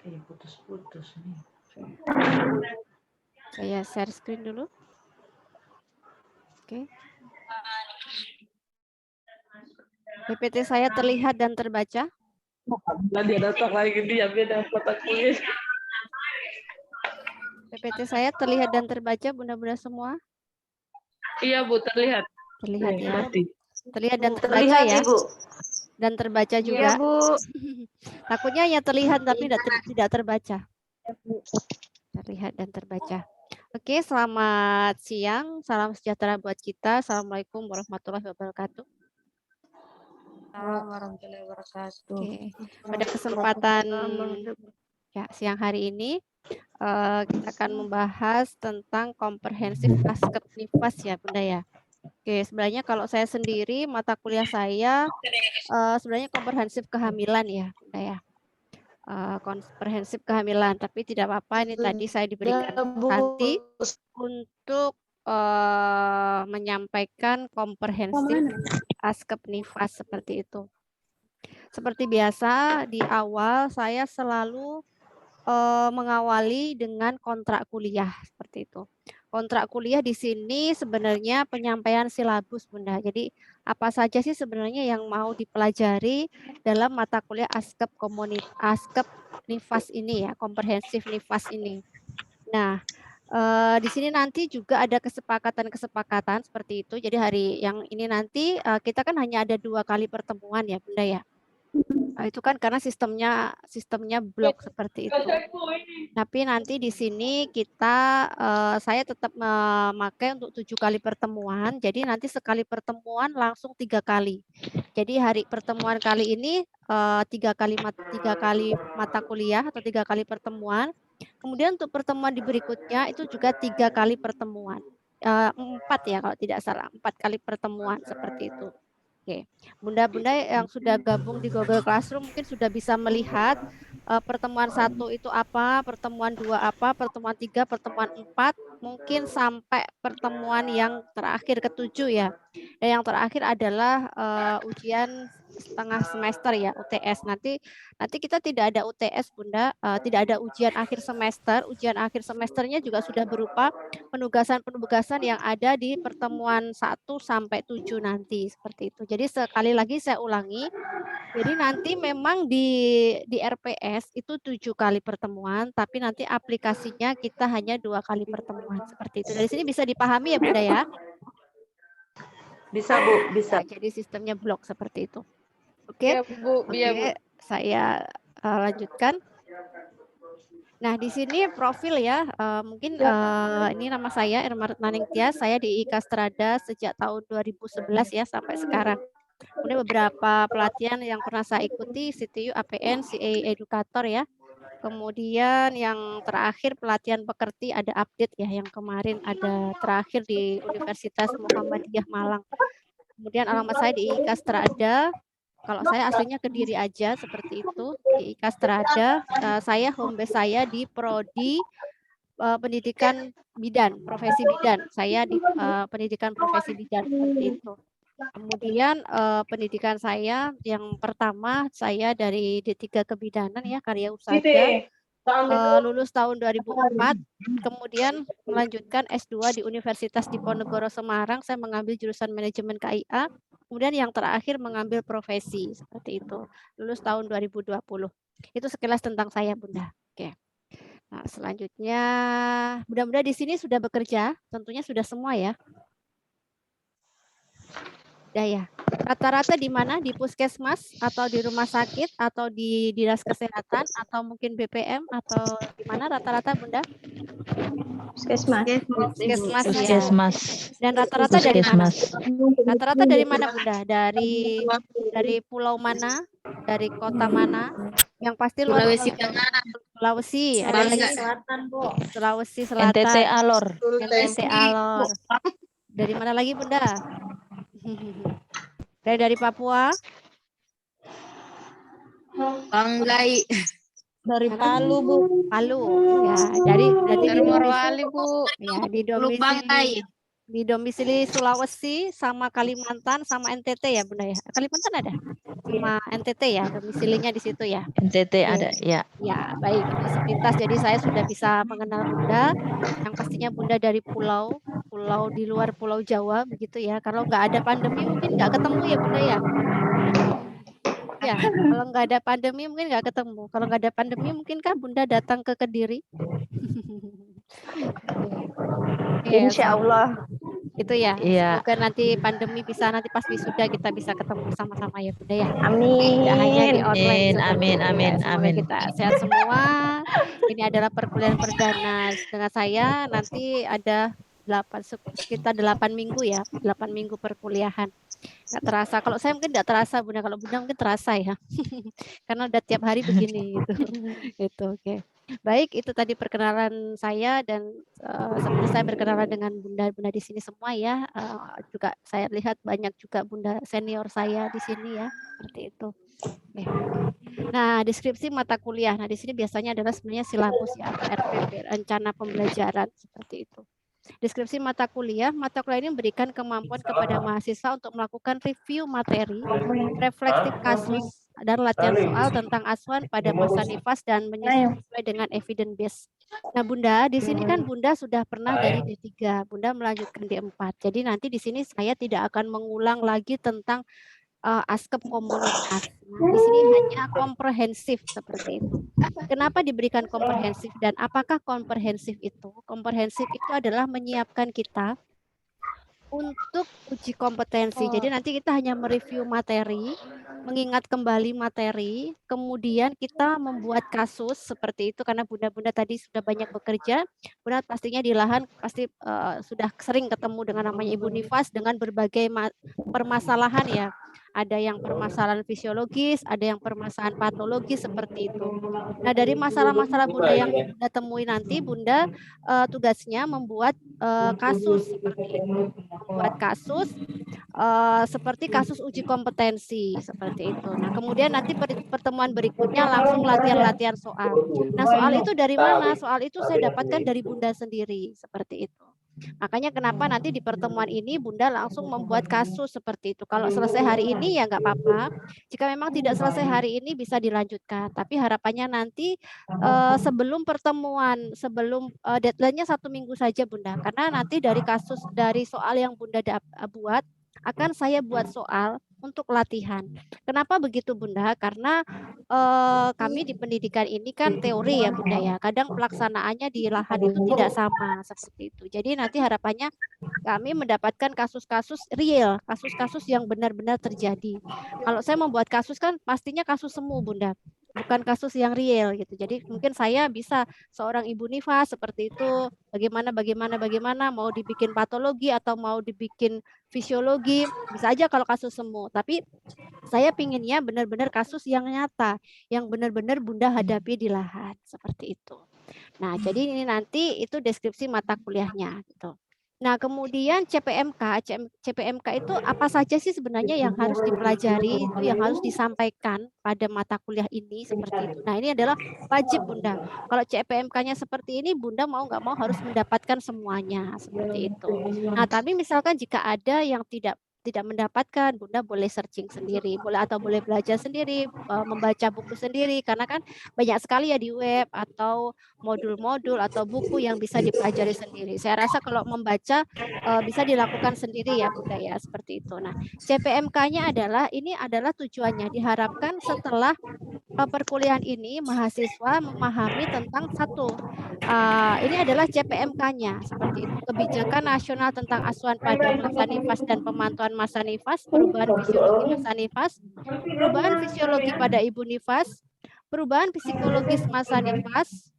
Putus-putus nih. Saya share screen dulu. Oke. PPT saya terlihat dan terbaca. Dia datang lagi dia beda kotak kulit. PPT saya terlihat dan terbaca, Bunda-bunda semua. Iya Bu, terlihat. Terlihat ya. Mati. Terlihat dan terbaca Terlihat, ya. Ibu. Dan terbaca juga. Iya, Bu. Takutnya hanya terlihat tapi tidak terbaca. Terlihat dan terbaca. Oke, selamat siang. Salam sejahtera buat kita. Assalamualaikum warahmatullahi wabarakatuh. Warahmatullahi wabarakatuh. Oke. Pada kesempatan ya, siang hari ini kita akan membahas tentang komprehensif ASKEP NIFAS ya Bunda ya. Oke, sebenarnya kalau saya sendiri mata kuliah saya sebenarnya komprehensif kehamilan ya Bunda ya. Komprehensif kehamilan, tapi tidak apa-apa, ini tadi saya diberikan Santi untuk menyampaikan komprehensif ASKEP NIFAS seperti itu. Seperti biasa di awal saya selalu mengawali dengan kontrak kuliah seperti itu. Kontrak kuliah di sini sebenarnya penyampaian silabus Bunda. Jadi apa saja sih sebenarnya yang mau dipelajari dalam mata kuliah ASKEP ASKEP NIFAS ini ya, komprehensif NIFAS ini. Nah, di sini nanti juga ada kesepakatan-kesepakatan seperti itu. Jadi hari yang ini nanti kita kan hanya ada 2 kali pertemuan ya Bunda ya. Nah, itu kan karena sistemnya blok seperti itu. Tapi nanti di sini kita saya tetap memakai untuk 7 kali pertemuan. Jadi nanti sekali pertemuan langsung 3 kali. Jadi hari pertemuan kali ini 3 kali mata kuliah atau 3 kali pertemuan. Kemudian untuk pertemuan di berikutnya itu juga 3 kali pertemuan. 4 ya kalau tidak salah, 4 kali pertemuan seperti itu. Oke, Bunda-bunda yang sudah gabung di Google Classroom mungkin sudah bisa melihat pertemuan 1 itu apa, pertemuan 2 apa, pertemuan 3, pertemuan 4, mungkin sampai pertemuan yang terakhir ke-7 ya. Dan yang terakhir adalah ujian setengah semester ya, UTS. Nanti kita tidak ada UTS Bunda, tidak ada ujian akhir semester. Ujian akhir semesternya juga sudah berupa penugasan-penugasan yang ada di pertemuan 1 sampai 7 nanti seperti itu. Jadi sekali lagi saya ulangi, jadi nanti memang di RPS itu 7 kali pertemuan, tapi nanti aplikasinya kita hanya 2 kali pertemuan seperti itu. Dari sini bisa dipahami ya Bunda ya? Bisa, Bu, bisa. Ya, jadi sistemnya blok seperti itu. Oke, Ya, Bu. oke, Iya, Bu. saya lanjutkan. Nah, di sini profil ya, mungkin ini nama saya Irma Retnaningtyas, saya di IKA Strada sejak tahun 2011 ya sampai sekarang. Kemudian beberapa pelatihan yang pernah saya ikuti, CTU, APN, CA Edukator ya. Kemudian yang terakhir pelatihan pekerti ada update ya, yang kemarin ada terakhir di Universitas Muhammadiyah Malang. Kemudian alamat saya di IKA Strada. Kalau saya aslinya Kediri aja seperti itu di IKA Strada. Saya home base saya di prodi pendidikan bidan, profesi bidan. Saya di pendidikan profesi bidan seperti itu. Kemudian pendidikan saya yang pertama saya dari D3 Kebidanan ya, karya usaha. Lulus tahun 2004, kemudian melanjutkan S2 di Universitas Diponegoro Semarang, saya mengambil jurusan manajemen KIA, kemudian yang terakhir mengambil profesi, seperti itu. Lulus tahun 2020. Itu sekilas tentang saya, Bunda. Oke. Nah, selanjutnya, Bunda-bunda di sini sudah bekerja, tentunya sudah semua ya. Sudah ya. Rata-rata di mana? Di puskesmas atau di rumah sakit atau di dinas kesehatan atau mungkin BPM atau di mana rata-rata Bunda? Puskesmas. Puskesmas ya. Puskesmas. Dan rata-rata dari mana? Puskesmas. Rata-rata dari mana Bunda? Dari pulau mana? Dari kota mana? Yang pasti luar Sulawesi Tengah. Sulawesi. Ada lagi Selatan, Bu. Sulawesi NTT Selatan. Alor. NTT Alor. Dari mana lagi Bunda? Dari Papua? Banggai. Dari Palu, Bu. Palu. Ya, dari Morowali, Bu. ya di Teluk domisili. Banggai. Di domisili Sulawesi sama Kalimantan sama NTT ya Bunda ya. Kalimantan ada? Sama NTT ya, domisilinya di situ ya. NTT Oke. ada, ya. Ya, baik. Ini sepintas jadi saya sudah bisa mengenal Bunda. Yang pastinya Bunda dari pulau di luar Pulau Jawa begitu ya. Kalau nggak ada pandemi mungkin nggak ketemu ya Bunda ya. Ya, kalau nggak ada pandemi mungkin nggak ketemu. Kalau nggak ada pandemi mungkinkah Bunda datang ke Kediri? Oke. Insya Allah. Itu ya. Iya. Semoga nanti pandemi bisa nanti pas wisuda kita bisa ketemu sama-sama ya Bunda ya. Amin. Tidak hanya di online Amin, seperti amin, itu ya. amin, Semoga amin. kita sehat semua. Ini adalah perkuliahan perdana dengan saya. Nanti ada sekitar 8 minggu ya, 8 minggu perkuliahan. Nggak terasa. Kalau saya mungkin nggak terasa Bunda, kalau Bunda mungkin terasa ya. Karena udah tiap hari begini gitu. Itu oke. Baik, itu tadi perkenalan saya dan seperti saya berkenalan dengan Bunda-bunda di sini semua ya. Juga saya lihat banyak juga Bunda senior saya di sini ya, seperti itu. Oke. Nah, deskripsi mata kuliah. Nah, di sini biasanya adalah sebenarnya silabus ya atau RPP, rencana pembelajaran seperti itu. Deskripsi mata kuliah ini memberikan kemampuan kepada mahasiswa untuk melakukan review materi, refleksif kasus, dan latihan soal tentang asuhan pada masa nifas dan menyusun sesuai dengan evidence base. Nah, Bunda, di sini kan Bunda sudah pernah dari D3, Bunda melanjutkan D4. Jadi nanti di sini saya tidak akan mengulang lagi tentang askep komunitas. Nah, di sini hanya komprehensif seperti itu. Kenapa diberikan komprehensif dan apakah komprehensif itu? Komprehensif itu adalah menyiapkan kita untuk uji kompetensi. Jadi nanti kita hanya mereview materi, mengingat kembali materi, kemudian kita membuat kasus seperti itu karena Bunda-bunda tadi sudah banyak bekerja. Bunda pastinya di lahan pasti sudah sering ketemu dengan namanya Ibu Nifas dengan berbagai permasalahan ya. Ada yang permasalahan fisiologis, ada yang permasalahan patologis seperti itu. Nah, dari masalah-masalah Bunda yang Bunda temui nanti, Bunda tugasnya membuat kasus seperti itu. Membuat kasus seperti kasus uji kompetensi seperti itu. Nah, kemudian nanti pertemuan berikutnya langsung latihan-latihan soal. Nah, soal itu dari mana? Soal itu saya dapatkan dari Bunda sendiri seperti itu. Makanya kenapa nanti di pertemuan ini Bunda langsung membuat kasus seperti itu. Kalau selesai hari ini ya nggak apa-apa. Jika memang tidak selesai hari ini bisa dilanjutkan. Tapi harapannya nanti sebelum pertemuan, sebelum deadline-nya 1 minggu saja Bunda. Karena nanti dari soal yang Bunda buat akan saya buat soal untuk latihan. Kenapa begitu Bunda? Karena kami di pendidikan ini kan teori ya Bunda ya. Kadang pelaksanaannya di lahan itu tidak sama seperti itu. Jadi nanti harapannya kami mendapatkan kasus-kasus real, kasus-kasus yang benar-benar terjadi. Kalau saya membuat kasus kan pastinya kasus semu Bunda. Bukan kasus yang real gitu. Jadi mungkin saya bisa seorang Ibu Nifas seperti itu, bagaimana mau dibikin patologi atau mau dibikin fisiologi, bisa aja kalau kasus semu. Tapi saya pinginnya benar-benar kasus yang nyata, yang benar-benar Bunda hadapi di lahan seperti itu. Nah, jadi ini nanti itu deskripsi mata kuliahnya gitu. Nah, kemudian CPMK itu apa saja sih sebenarnya yang harus dipelajari, itu yang harus disampaikan pada mata kuliah ini seperti itu. Nah, ini adalah wajib Bunda. Kalau CPMK-nya seperti ini, Bunda mau nggak mau harus mendapatkan semuanya seperti itu. Nah, tapi misalkan jika ada yang tidak mendapatkan, Bunda boleh searching sendiri, boleh belajar sendiri, membaca buku sendiri, karena kan banyak sekali ya di web atau modul-modul atau buku yang bisa dipelajari sendiri. Saya rasa kalau membaca bisa dilakukan sendiri ya Bunda ya, seperti itu. Nah, CPMK-nya ini adalah tujuannya diharapkan setelah perkuliahan ini mahasiswa memahami tentang ini adalah CPMK-nya seperti itu, kebijakan nasional tentang asuhan pada masa nifas dan pemantauan masa nifas, perubahan fisiologi masa nifas, perubahan fisiologi pada ibu nifas, perubahan psikologis masa nifas,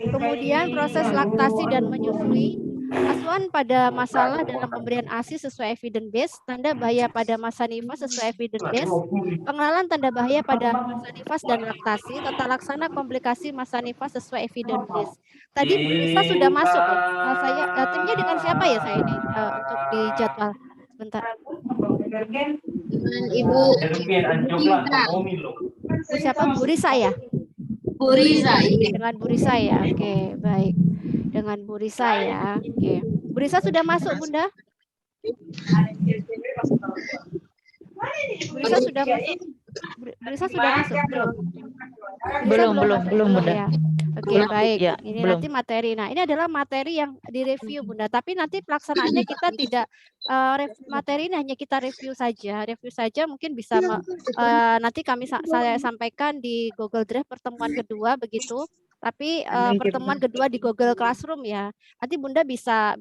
kemudian proses laktasi dan menyusui, asuhan pada masalah dalam pemberian ASI sesuai evidence base, tanda bahaya pada masa nifas sesuai evidence base, pengenalan tanda bahaya pada masa nifas dan laktasi, tata laksana komplikasi masa nifas sesuai evidence base. Tadi Bu Nisa sudah masuk ya. Saya timnya dengan siapa ya saya ini untuk di jadwal. Sebentar. Dengan Ibu Risa. Siapa? Bu Risa ya? Bu Risa. Dengan Bu Risa ya. Oke, baik. Dengan Bu Risa ya. Oke. Bu Risa sudah masuk, Bunda? Bu Risa sudah masuk? Bu Risa sudah masuk? Belum? Bu Risa Belum, Bunda. Ya. Oke, baik. Ya, Ini belum. nanti materi. Nah, ini adalah materi yang direview, Bunda. Tapi nanti pelaksanaannya kita tidak materi ini hanya kita review saja. Review saja mungkin bisa nanti saya sampaikan di Google Drive pertemuan kedua begitu. Tapi pertemuan kedua di Google Classroom ya. Nanti Bunda bisa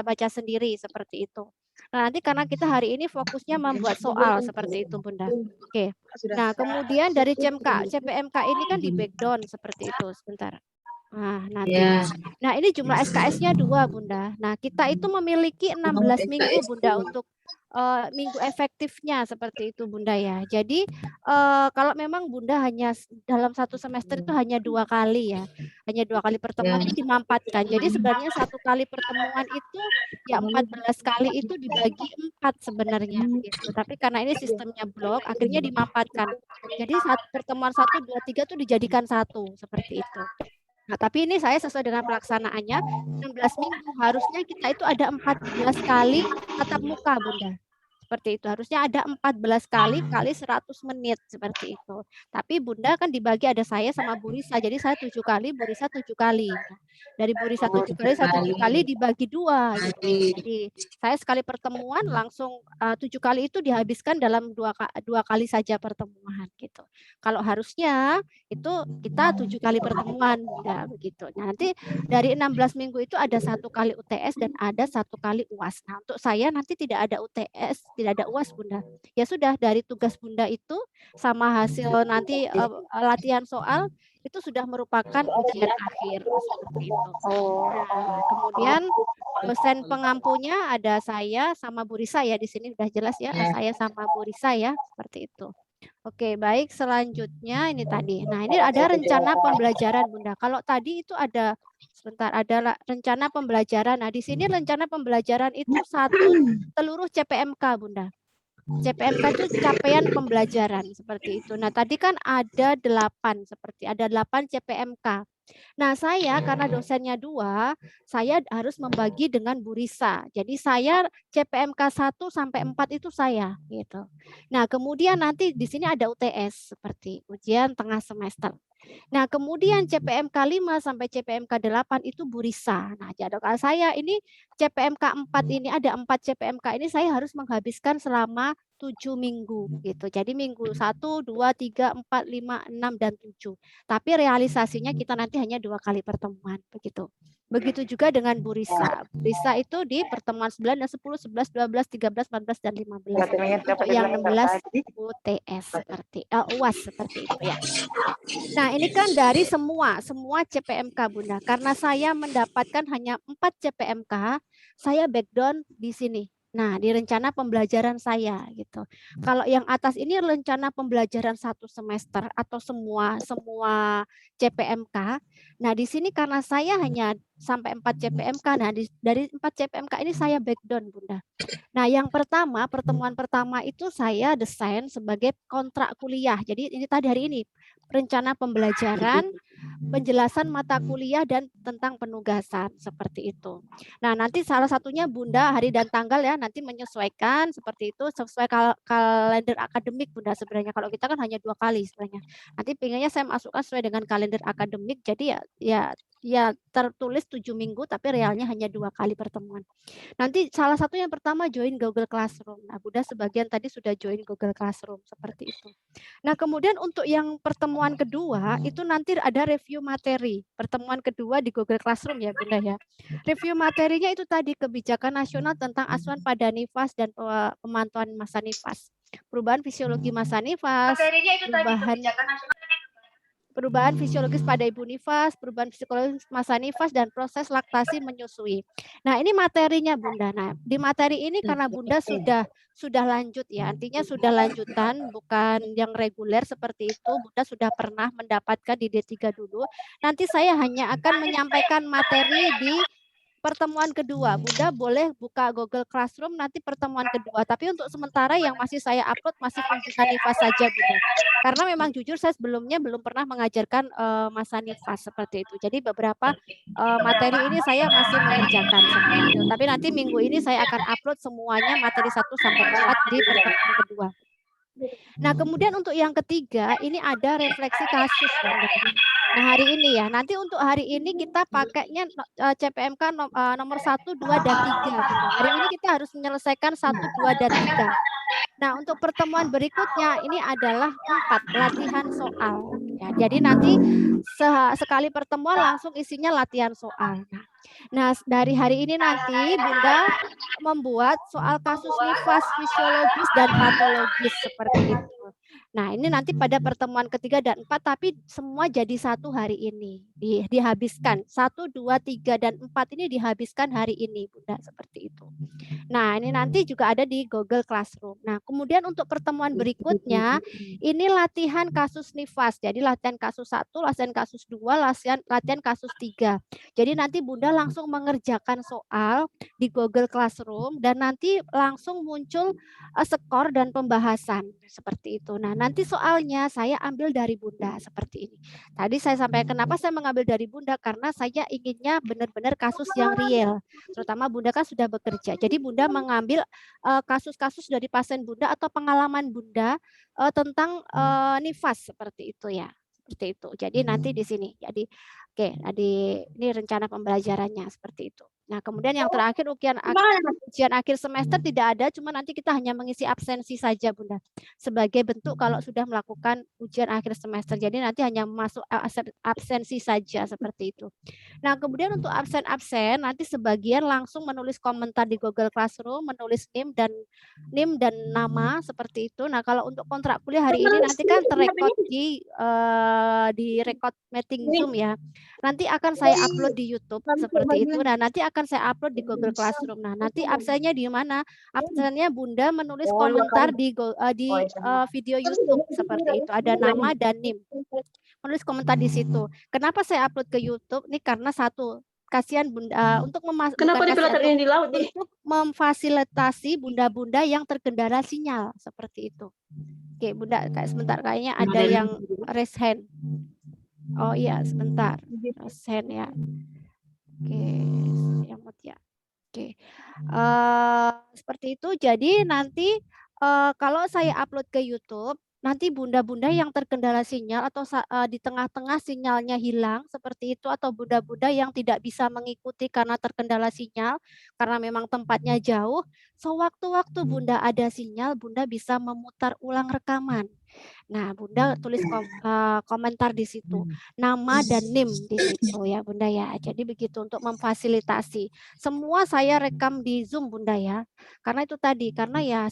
baca sendiri seperti itu. Nah, nanti karena kita hari ini fokusnya membuat soal seperti itu, Bunda. Oke. Nah, kemudian dari CPMK ini kan di backdown seperti itu. Sebentar. Nah, nanti. Nah, ini jumlah SKS-nya 2, Bunda. Nah, kita itu memiliki 16 minggu, Bunda, untuk minggu efektifnya seperti itu, Bunda ya. Jadi kalau memang Bunda hanya dalam satu semester itu hanya 2 kali ya, hanya 2 kali pertemuan itu dimampatkan. Jadi sebenarnya 1 kali pertemuan itu ya 14 kali itu dibagi 4 sebenarnya gitu. Tapi karena ini sistemnya blok, akhirnya dimampatkan. Jadi pertemuan 1, 2, 3 itu dijadikan 1 seperti itu. Nah, tapi ini saya sesuai dengan pelaksanaannya 16 minggu harusnya kita itu ada 14 kali tatap muka, Bunda. Seperti itu. Harusnya ada 14 kali 100 menit seperti itu. Tapi Bunda kan dibagi ada saya sama Bu Risa. Jadi saya 7 kali, Bu Risa 7 kali. Dari Bu Risa 7 kali, saya 7 kali dibagi 2 gitu. Jadi saya sekali pertemuan langsung 7 kali itu dihabiskan dalam 2 kali saja pertemuan gitu. Kalau harusnya itu kita 7 kali pertemuan, Bunda, begitu. Nah, nanti dari 16 minggu itu ada 1 kali UTS dan ada 1 kali UAS. Nah, untuk saya nanti tidak ada UTS, tidak ada UAS, Bunda. Ya sudah, dari tugas Bunda itu sama hasil nanti latihan soal itu sudah merupakan ujian akhir seperti itu. Nah, kemudian dosen pengampunya ada saya sama Bu Risa ya, di sini sudah jelas ya, saya sama Bu Risa ya, seperti itu. Oke, baik, selanjutnya ini tadi. Nah, ini ada rencana pembelajaran, Bunda. Kalau tadi itu ada ada rencana pembelajaran. Nah, di sini rencana pembelajaran itu seluruh CPMK, Bunda. CPMK itu capaian pembelajaran seperti itu. Nah, tadi kan ada 8 CPMK. Nah, saya karena dosennya 2, saya harus membagi dengan Bu Risa. Jadi saya CPMK 1 sampai 4 itu saya gitu. Nah, kemudian nanti di sini ada UTS seperti ujian tengah semester. Nah, kemudian CPMK 5 sampai CPMK 8 itu Bu Risa. Nah, jadwal saya ini CPMK 4 ini ada 4 CPMK ini saya harus menghabiskan selama 7 minggu gitu. Jadi minggu 1, 2, 3, 4, 5, 6 dan 7. Tapi realisasinya kita nanti hanya 2 kali pertemuan begitu. Begitu juga dengan Bu Risa. Bu Risa itu di pertemuan 9 dan 10, 11, 12, 13, 14 dan 15. Untuk yang 16 UTS seperti UAS seperti itu ya. Nah, ini kan dari semua CPMK, Bunda. Karena saya mendapatkan hanya 4 CPMK, saya backdown di sini. Nah, di rencana pembelajaran saya gitu. Kalau yang atas ini rencana pembelajaran 1 semester atau semua CPMK. Nah, di sini karena saya hanya sampai 4 CPMK. Nah, dari 4 CPMK ini saya backdown, Bunda. Nah, yang pertama, pertemuan pertama itu saya desain sebagai kontrak kuliah. Jadi ini tadi hari ini rencana pembelajaran, penjelasan mata kuliah dan tentang penugasan seperti itu. Nah, nanti salah satunya Bunda hari dan tanggal ya nanti menyesuaikan seperti itu sesuai kalender akademik, Bunda. Sebenarnya kalau kita kan hanya 2 kali sebenarnya. Nanti pinginnya saya masukkan sesuai dengan kalender akademik. Jadi ya tertulis 7 minggu tapi realnya hanya 2 kali pertemuan. Nanti salah satu yang pertama join Google Classroom. Nah, Bunda sebagian tadi sudah join Google Classroom seperti itu. Nah, kemudian untuk yang pertemuan kedua itu nanti ada review materi. Pertemuan kedua di Google Classroom ya, Bunda ya. Review materinya itu tadi kebijakan nasional tentang asuhan pada nifas dan pemantauan masa nifas. Perubahan fisiologi masa nifas, perubahan fisiologis pada ibu nifas, perubahan psikologis masa nifas, dan proses laktasi menyusui. Nah, ini materinya, Bunda. Nah, di materi ini karena Bunda sudah lanjut ya, artinya sudah lanjutan, bukan yang reguler seperti itu. Bunda sudah pernah mendapatkan di D3 dulu. Nanti saya hanya akan menyampaikan materi di pertemuan kedua, Bunda boleh buka Google Classroom nanti pertemuan kedua. Tapi untuk sementara yang masih saya upload masih kunjungan nifas saja, Bunda. Karena memang jujur saya sebelumnya belum pernah mengajarkan masa nifas seperti itu. Jadi beberapa materi ini saya masih mengerjakan seperti itu. Tapi nanti minggu ini saya akan upload semuanya materi 1 sampai 4 di pertemuan kedua. Nah, kemudian untuk yang ketiga, ini ada refleksi kasus, Bunda. Nah, hari ini ya, nanti untuk hari ini kita pakainya CPMK nomor 1, 2, dan 3, Bunda. Hari ini kita harus menyelesaikan 1, 2, dan 3. Nah, untuk pertemuan berikutnya ini adalah 4, latihan soal. Ya, jadi nanti sekali pertemuan langsung isinya latihan soal. Nah, dari hari ini nanti Bunda membuat soal kasus nifas fisiologis dan patologis seperti itu. Nah, ini nanti pada pertemuan ketiga dan 4, tapi semua jadi satu hari ini. Dihabiskan. 1, 2, 3, dan 4 ini dihabiskan hari ini, Bunda, seperti itu. Nah, ini nanti juga ada di Google Classroom. Nah, kemudian untuk pertemuan berikutnya, ini latihan kasus nifas. Jadi latihan kasus 1, latihan kasus 2, latihan kasus 3. Jadi nanti Bunda langsung mengerjakan soal di Google Classroom dan nanti langsung muncul skor dan pembahasan seperti itu. Nah, nanti soalnya saya ambil dari Bunda seperti ini. Tadi saya sampaikan kenapa saya mengambil dari Bunda karena saya inginnya benar-benar kasus yang real. Terutama Bunda kan sudah bekerja. Jadi Bunda mengambil kasus-kasus dari pasien Bunda atau pengalaman Bunda tentang nifas seperti itu ya. Seperti itu. Jadi nanti di sini. Jadi oke, ini rencana pembelajarannya seperti itu. Nah, kemudian yang terakhir ujian akhir semester tidak ada, cuma nanti kita hanya mengisi absensi saja, Bunda. Sebagai bentuk kalau sudah melakukan ujian akhir semester. Jadi nanti hanya masuk absensi saja seperti itu. Nah, kemudian untuk absen-absen nanti sebagian langsung menulis komentar di Google Classroom, menulis NIM dan nama seperti itu. Nah, kalau untuk kontrak kuliah hari ini nanti kan terrekod di record meeting Zoom ya. Nanti akan saya upload di YouTube seperti itu. Nah, nanti akan saya upload di Google Classroom. Nah, nanti absennya di mana? Absennya Bunda menulis komentar di video YouTube seperti itu. Ada nama dan NIM. Menulis komentar di situ. Kenapa saya upload ke YouTube? Ini karena satu, kasihan Bunda untuk untuk memfasilitasi bunda-bunda yang terkendala sinyal seperti itu. Oke, Bunda, sebentar kayaknya ada yang raise hand. Oh iya, sebentar. Raise hand ya. Oke, yang ya. Oke. Seperti itu. Jadi nanti kalau saya upload ke YouTube, nanti bunda-bunda yang terkendala sinyal atau di tengah-tengah sinyalnya hilang seperti itu, atau bunda-bunda yang tidak bisa mengikuti karena terkendala sinyal karena memang tempatnya jauh, sewaktu-waktu Bunda ada sinyal, Bunda bisa memutar ulang rekaman. Nah, Bunda tulis komentar di situ, nama dan NIM di situ ya, Bunda ya. Jadi begitu untuk memfasilitasi. Semua saya rekam di Zoom, Bunda ya. Karena itu tadi, karena ya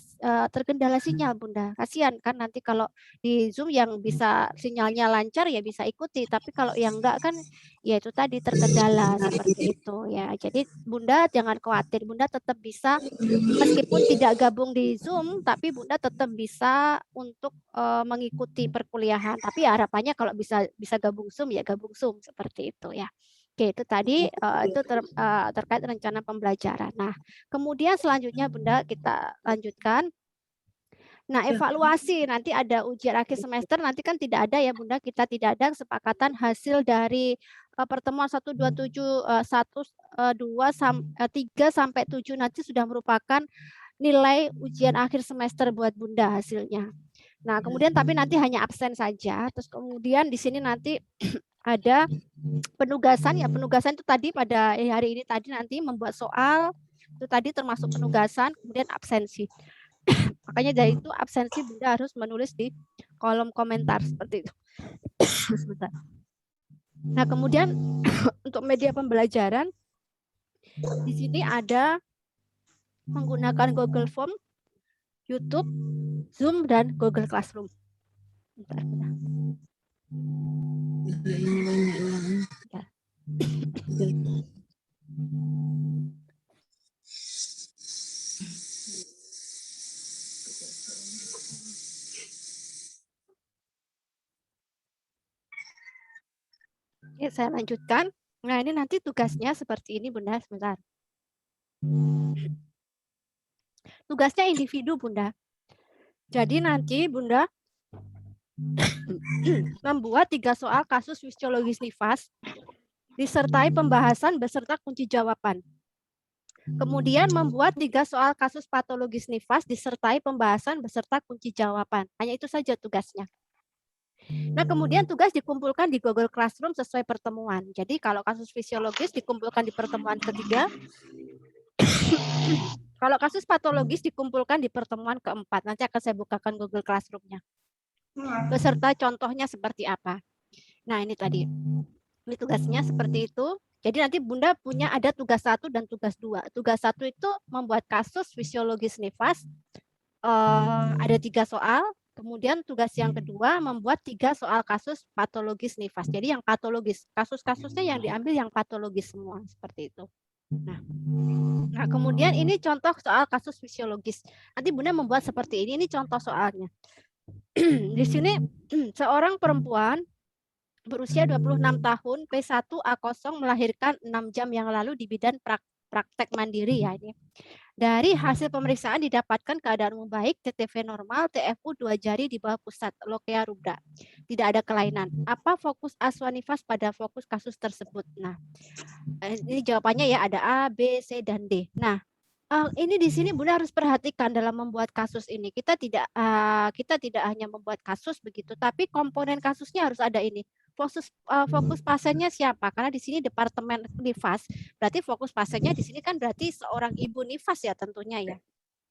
terkendala sinyal, Bunda. Kasihan kan nanti kalau di Zoom yang bisa sinyalnya lancar ya bisa ikuti, tapi kalau yang enggak kan ya itu tadi terkendala seperti itu ya. Jadi Bunda jangan khawatir, Bunda tetap bisa meskipun tidak gabung di Zoom, tapi Bunda tetap bisa untuk mengikuti perkuliahan. Tapi ya harapannya kalau bisa gabung Zoom ya gabung Zoom seperti itu ya. Oke, itu tadi itu terkait rencana pembelajaran. Nah, kemudian selanjutnya Bunda kita lanjutkan. Nah, evaluasi nanti ada ujian akhir semester, nanti kan tidak ada ya Bunda, kita tidak ada kesepakatan hasil dari pertemuan 1, 2, 7, 1, 2, 3 sampai 7 nanti sudah merupakan nilai ujian akhir semester buat Bunda hasilnya. Nah, kemudian tapi nanti hanya absen saja. Terus kemudian di sini nanti ada penugasan ya. Penugasan itu tadi pada hari ini tadi nanti membuat soal. Itu tadi termasuk penugasan, kemudian absensi. Makanya dari itu absensi Bunda harus menulis di kolom komentar seperti itu. Sebentar. Nah, kemudian untuk media pembelajaran di sini ada menggunakan Google Form, YouTube, Zoom, dan Google Classroom. Bentar. Ya. Oke, saya lanjutkan. Nah, ini nanti tugasnya seperti ini, Bunda, sebentar. Tugasnya individu, Bunda. Jadi nanti Bunda membuat 3 soal kasus fisiologis nifas disertai pembahasan beserta kunci jawaban. Kemudian membuat 3 soal kasus patologis nifas disertai pembahasan beserta kunci jawaban. Hanya itu saja tugasnya. Nah, kemudian tugas dikumpulkan di Google Classroom sesuai pertemuan. Jadi kalau kasus fisiologis dikumpulkan di pertemuan ketiga. Kalau kasus patologis dikumpulkan di pertemuan keempat. Nanti akan saya bukakan Google Classroom-nya. Beserta contohnya seperti apa. Nah, ini tadi. Ini tugasnya seperti itu. Jadi nanti Bunda punya ada tugas 1 dan tugas 2. Tugas 1 itu membuat kasus fisiologis nifas. Ada 3 soal. Kemudian tugas yang kedua membuat 3 soal kasus patologis nifas. Jadi yang patologis, kasus-kasusnya yang diambil yang patologis semua seperti itu. Nah, kemudian ini contoh soal kasus fisiologis. Nanti Bunda membuat seperti ini contoh soalnya. Di sini seorang perempuan berusia 26 tahun, P1A0 melahirkan 6 jam yang lalu di bidang praktek mandiri ya ini. Dari hasil pemeriksaan didapatkan keadaan membaik, TTV normal, TFU 2 jari di bawah pusat, lokea rubra. Tidak ada kelainan. Apa fokus asuhan nifas pada fokus kasus tersebut? Nah, ini jawabannya ya ada A, B, C, dan D. Nah, ini di sini Bunda harus perhatikan dalam membuat kasus ini. Kita tidak hanya membuat kasus begitu, tapi komponen kasusnya harus ada ini. Fokus pasiennya siapa? Karena di sini departemen nifas, berarti fokus pasiennya di sini kan berarti seorang ibu nifas ya tentunya ya.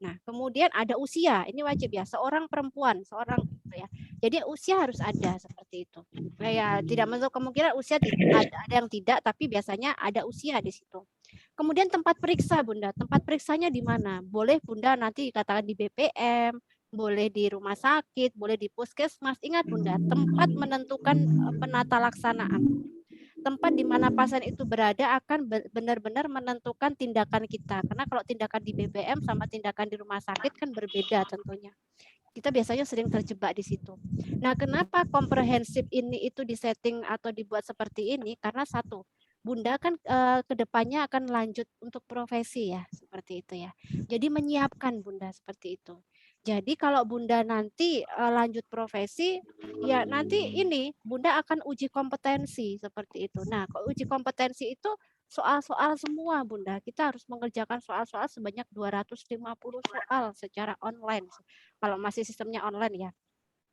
Nah, kemudian ada usia, ini wajib ya, seorang perempuan, seorang ya. Jadi usia harus ada seperti itu. Ya, tidak menutup kemungkinan usia ada yang tidak, tapi biasanya ada usia di situ. Kemudian tempat periksa, Bunda. Tempat periksanya di mana? Boleh Bunda nanti katakan di BPM, boleh di rumah sakit, boleh di puskesmas. Ingat Bunda, tempat menentukan penata laksanaan. Tempat di mana pasien itu berada akan benar-benar menentukan tindakan kita. Karena kalau tindakan di BPM sama tindakan di rumah sakit kan berbeda tentunya. Kita biasanya sering terjebak di situ. Nah, kenapa komprehensif ini itu disetting atau dibuat seperti ini? Karena satu, Bunda kan kedepannya akan lanjut untuk profesi ya, seperti itu ya. Jadi menyiapkan Bunda seperti itu. Jadi kalau Bunda nanti lanjut profesi, ya nanti ini Bunda akan uji kompetensi seperti itu. Nah, kalau uji kompetensi itu soal-soal semua Bunda. Kita harus mengerjakan soal-soal sebanyak 250 soal secara online. Kalau masih sistemnya online ya.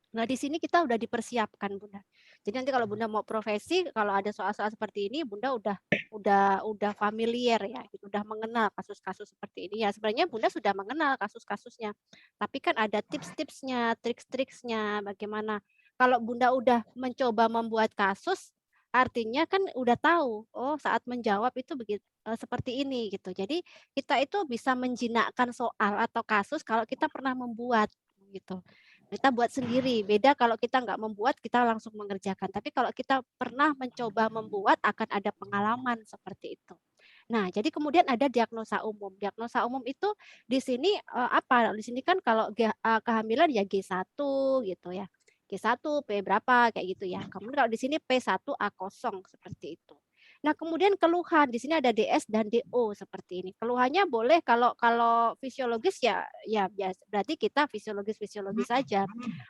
Nah, di sini kita udah dipersiapkan, Bunda. Jadi nanti kalau Bunda mau profesi, kalau ada soal-soal seperti ini, Bunda udah familiar ya, gitu, udah mengenal kasus-kasus seperti ini. Ya, sebenarnya Bunda sudah mengenal kasus-kasusnya. Tapi kan ada tips-tipsnya, trik-triksnya, bagaimana. Kalau Bunda udah mencoba membuat kasus, artinya kan udah tahu, oh saat menjawab itu begitu seperti ini gitu. Jadi kita itu bisa menjinakkan soal atau kasus kalau kita pernah membuat gitu. Kita buat sendiri. Beda kalau kita nggak membuat, kita langsung mengerjakan. Tapi kalau kita pernah mencoba membuat, akan ada pengalaman seperti itu. Nah, jadi kemudian ada diagnosa umum. Diagnosa umum itu di sini apa? Di sini kan kalau kehamilan ya G1 gitu ya. G1, P berapa kayak gitu ya. Kemudian kalau di sini P1A0 seperti itu. Nah, kemudian keluhan di sini ada DS dan DO seperti ini. Keluhannya boleh kalau fisiologis ya biasa, berarti kita fisiologis saja.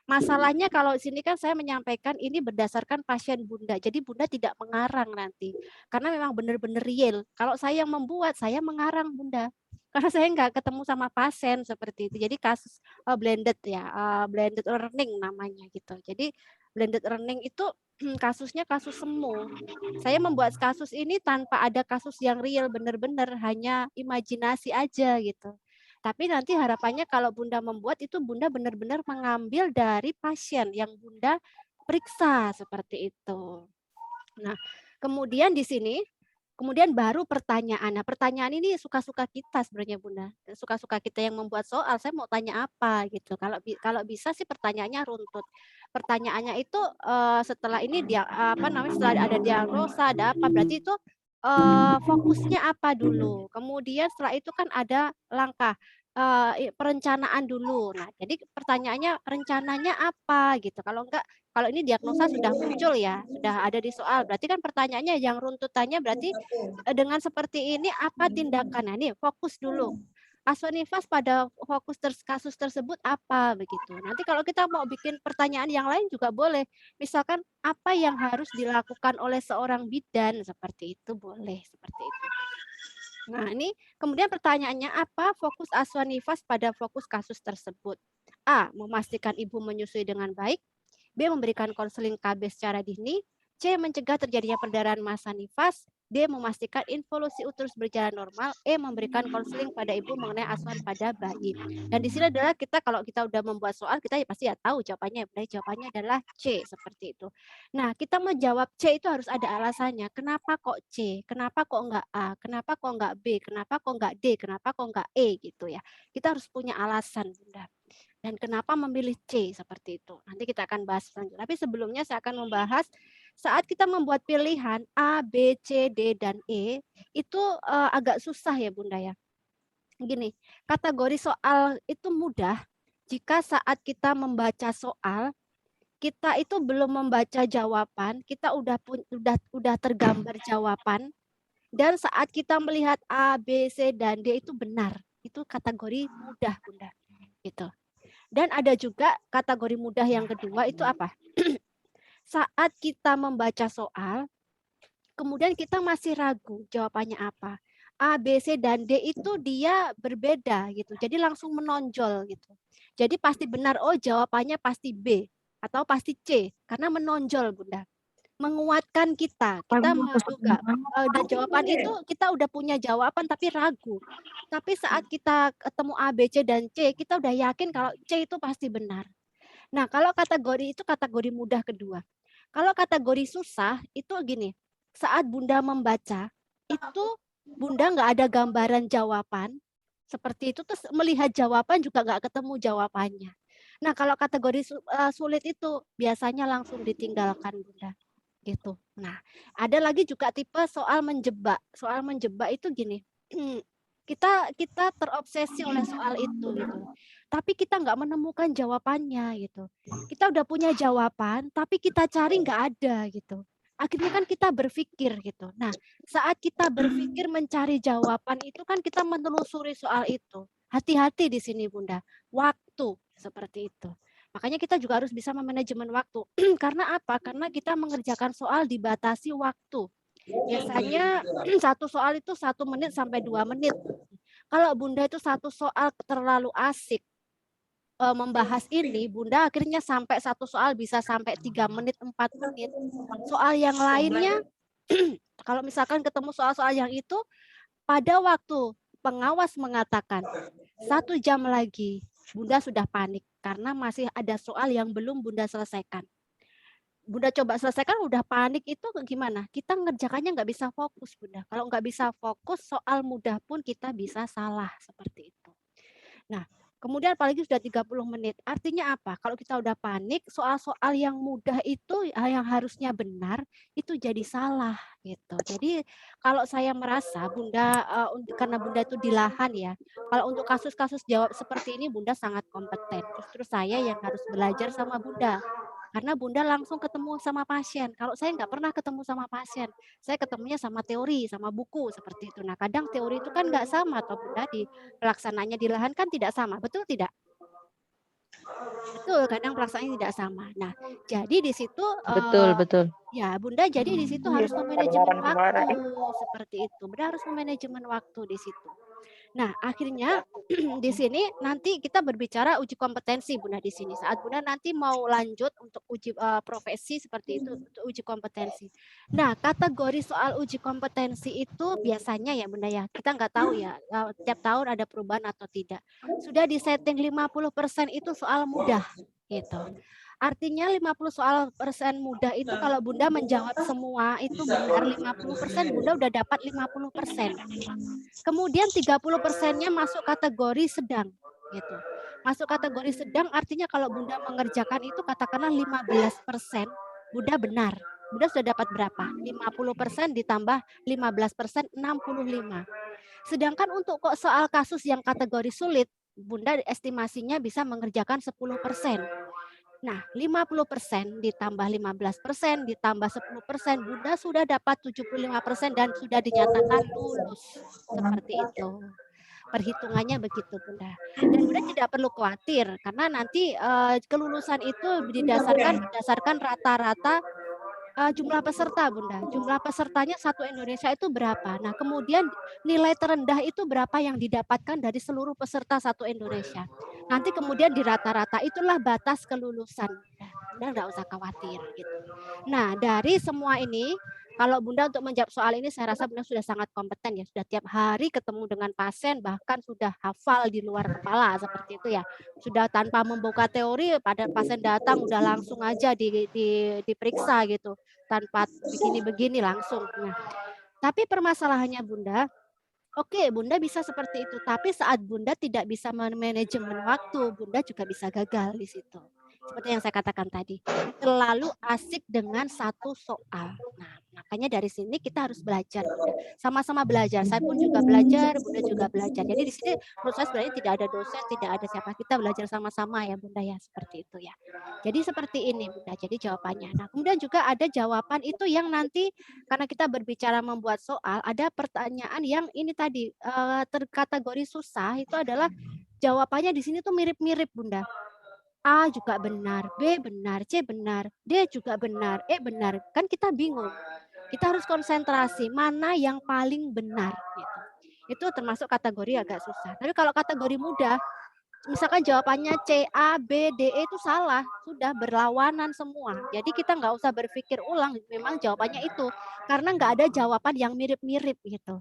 Masalahnya kalau di sini kan saya menyampaikan ini berdasarkan pasien Bunda. Jadi Bunda tidak mengarang nanti. Karena memang benar-benar real. Kalau saya yang membuat, saya mengarang Bunda. Karena saya nggak ketemu sama pasien seperti itu. Jadi kasus blended ya, blended learning namanya gitu. Jadi blended learning itu kasusnya kasus semu. Saya membuat kasus ini tanpa ada kasus yang real benar-benar, hanya imajinasi aja gitu. Tapi nanti harapannya kalau Bunda membuat itu Bunda benar-benar mengambil dari pasien yang Bunda periksa seperti itu. Nah, kemudian di sini kemudian baru pertanyaan. Nah, pertanyaan ini suka-suka kita sebenarnya Bunda. Suka-suka kita yang membuat soal, saya mau tanya apa gitu. Kalau bisa sih pertanyaannya runtut. Pertanyaannya itu setelah ini dia setelah ada diagnosa, ada apa berarti itu fokusnya apa dulu. Kemudian setelah itu kan ada langkah perencanaan dulu. Nah, jadi pertanyaannya rencananya apa gitu. Kalau ini diagnosa sudah muncul ya, sudah ada di soal. Berarti kan pertanyaannya yang runtutannya berarti dengan seperti ini apa tindakannya? Nih, fokus dulu. Asuhan nifas pada kasus tersebut apa begitu. Nanti kalau kita mau bikin pertanyaan yang lain juga boleh. Misalkan apa yang harus dilakukan oleh seorang bidan seperti itu boleh seperti itu. Nah, ini kemudian pertanyaannya apa fokus asuhan nifas pada fokus kasus tersebut? A. Memastikan ibu menyusui dengan baik. B. Memberikan konseling KB secara dini. C. Mencegah terjadinya perdarahan massa nifas. D. Memastikan involusi uterus berjalan normal. E. Memberikan konseling pada ibu mengenai asuhan pada bayi. Dan di sini adalah kita kalau kita udah membuat soal kita pasti ya tahu jawabannya. Jawabannya adalah C seperti itu. Nah, kita menjawab C itu harus ada alasannya. Kenapa kok C? Kenapa kok enggak A? Kenapa kok enggak B? Kenapa kok enggak D? Kenapa kok enggak E gitu ya. Kita harus punya alasan, Bunda. Dan kenapa memilih C seperti itu. Nanti kita akan bahas selanjutnya. Tapi sebelumnya saya akan membahas saat kita membuat pilihan A, B, C, D, dan E, itu agak susah ya Bunda ya. Gini, kategori soal itu mudah jika saat kita membaca soal, kita itu belum membaca jawaban, kita udah tergambar jawaban, dan saat kita melihat A, B, C, dan D itu benar. Itu kategori mudah Bunda. Gitu. Dan ada juga kategori mudah yang kedua itu apa? Saat kita membaca soal, kemudian kita masih ragu jawabannya apa. A, B, C, dan D itu dia berbeda gitu. Jadi langsung menonjol gitu. Jadi pasti benar, oh jawabannya pasti B atau pasti C karena menonjol Bunda. Menguatkan kita juga dan jawaban itu kita udah punya jawaban tapi ragu. Tapi saat kita ketemu A, B, C, dan C, kita udah yakin kalau C itu pasti benar. Nah, kalau kategori itu kategori mudah kedua. Kalau kategori susah itu gini, saat Bunda membaca, itu Bunda nggak ada gambaran jawaban, seperti itu, terus melihat jawaban juga nggak ketemu jawabannya. Nah, kalau kategori sulit itu biasanya langsung ditinggalkan Bunda. Gitu. Nah, ada lagi juga tipe soal menjebak. Soal menjebak itu gini, kita terobsesi oleh soal itu gitu. Tapi kita nggak menemukan jawabannya gitu. Kita udah punya jawaban, tapi kita cari nggak ada gitu. Akhirnya kan kita berpikir gitu. Nah, saat kita berpikir mencari jawaban itu kan kita menelusuri soal itu. Hati-hati di sini Bunda. Waktu seperti itu. Makanya kita juga harus bisa memanajemen waktu. Karena apa? Karena kita mengerjakan soal dibatasi waktu. Biasanya satu soal itu 1 menit sampai 2 menit. Kalau Bunda itu satu soal terlalu asik membahas ini, Bunda akhirnya sampai satu soal bisa sampai 3 menit, 4 menit. Soal yang lainnya, kalau misalkan ketemu soal-soal yang itu, pada waktu pengawas mengatakan 1 jam lagi, Bunda sudah panik karena masih ada soal yang belum Bunda selesaikan. Bunda coba selesaikan udah panik itu gimana? Kita ngerjakannya nggak bisa fokus Bunda. Kalau nggak bisa fokus soal mudah pun kita bisa salah seperti itu. Nah, kemudian apalagi sudah 30 menit. Artinya apa? Kalau kita udah panik, soal-soal yang mudah itu yang harusnya benar itu jadi salah gitu. Jadi kalau saya merasa Bunda karena Bunda itu di lahan ya. Kalau untuk kasus-kasus jawab seperti ini Bunda sangat kompeten. Justru saya yang harus belajar sama Bunda. Karena Bunda langsung ketemu sama pasien. Kalau saya nggak pernah ketemu sama pasien, saya ketemunya sama teori, sama buku seperti itu. Nah, kadang teori itu kan nggak sama, atau Bunda di pelaksananya di lahan kan tidak sama, betul tidak? Betul, kadang pelaksanaannya tidak sama. Nah, jadi di situ Betul. ya Bunda jadi di situ harus memanajemen waktu seperti itu. Bunda harus memanajemen waktu di situ. Nah, akhirnya di sini nanti kita berbicara uji kompetensi Bunda di sini. Saat Bunda nanti mau lanjut untuk uji profesi seperti itu, untuk uji kompetensi. Nah, kategori soal uji kompetensi itu biasanya ya Bunda ya, kita nggak tahu ya, tiap tahun ada perubahan atau tidak. Sudah disetting 50% itu soal mudah gitu. Artinya 50% mudah itu kalau Bunda menjawab semua itu benar 50%, Bunda udah dapat 50%. Kemudian 30%-nya masuk kategori sedang gitu. Masuk kategori sedang artinya kalau Bunda mengerjakan itu katakanlah 15%, Bunda benar. Bunda sudah dapat berapa? 50% ditambah 15%, 65. Sedangkan untuk kok soal kasus yang kategori sulit, Bunda estimasinya bisa mengerjakan 10%. Nah, 50% ditambah 15% ditambah 10%, Bunda sudah dapat 75% dan sudah dinyatakan lulus. Seperti itu. Perhitungannya begitu, Bunda. Dan Bunda tidak perlu khawatir karena nanti kelulusan itu berdasarkan rata-rata jumlah peserta, Bunda. Jumlah pesertanya satu Indonesia itu berapa? Nah, kemudian nilai terendah itu berapa yang didapatkan dari seluruh peserta satu Indonesia. Nanti kemudian di rata-rata itulah batas kelulusan. Bunda nggak usah khawatir gitu. Nah, dari semua ini, kalau Bunda untuk menjawab soal ini saya rasa Bunda sudah sangat kompeten ya, sudah tiap hari ketemu dengan pasien, bahkan sudah hafal di luar kepala seperti itu ya. Sudah tanpa membuka teori, pada pasien datang udah langsung aja diperiksa gitu, tanpa begini-begini langsung. Nah, tapi permasalahannya Bunda, oke, Bunda bisa seperti itu, tapi saat Bunda tidak bisa manajemen waktu, Bunda juga bisa gagal di situ. Seperti yang saya katakan tadi, terlalu asik dengan satu soal. Nah, makanya dari sini kita harus belajar, Bunda. Sama-sama belajar. Saya pun juga belajar, Bunda juga belajar. Jadi di sini menurut saya sebenarnya tidak ada dosen, tidak ada siapa. Kita belajar sama-sama ya, Bunda ya, seperti itu ya. Jadi seperti ini, Bunda. Jadi jawabannya. Nah, kemudian juga ada jawaban itu yang nanti karena kita berbicara membuat soal, ada pertanyaan yang ini tadi terkategori susah itu adalah jawabannya di sini tuh mirip-mirip, Bunda. A juga benar, B benar, C benar, D juga benar, E benar. Kan kita bingung. Kita harus konsentrasi mana yang paling benar gitu. Itu termasuk kategori agak susah. Tapi kalau kategori mudah, misalkan jawabannya C, A, B, D, E itu salah, sudah berlawanan semua. Jadi kita nggak usah berpikir ulang, memang jawabannya itu. Karena nggak ada jawaban yang mirip-mirip gitu.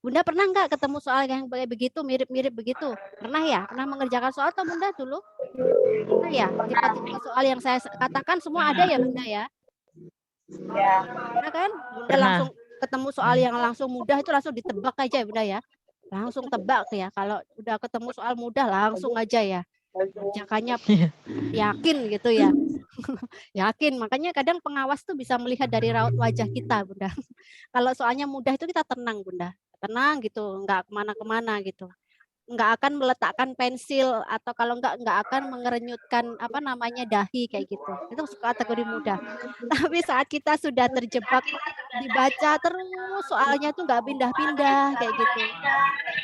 Bunda pernah nggak ketemu soal yang begitu, mirip-mirip begitu? Pernah ya? Pernah mengerjakan soal atau Bunda dulu? Pernah ya? Tipe-tipe soal yang saya katakan semua ada ya Bunda ya? Ya. Pernah kan? Bunda langsung ketemu soal yang langsung mudah itu langsung ditebak aja ya Bunda ya? Langsung tebak ya. Kalau udah ketemu soal mudah langsung aja ya. Kerjakannya yakin gitu ya. Yakin. Makanya kadang pengawas tuh bisa melihat dari raut wajah kita Bunda. Kalau soalnya mudah itu kita tenang Bunda. Tenang gitu, nggak kemana-kemana gitu. Nggak akan meletakkan pensil atau kalau nggak akan mengerenyutkan apa namanya dahi kayak gitu. Itu kategori mudah. Tapi saat kita sudah terjebak dibaca terus soalnya tuh nggak pindah-pindah kayak gitu.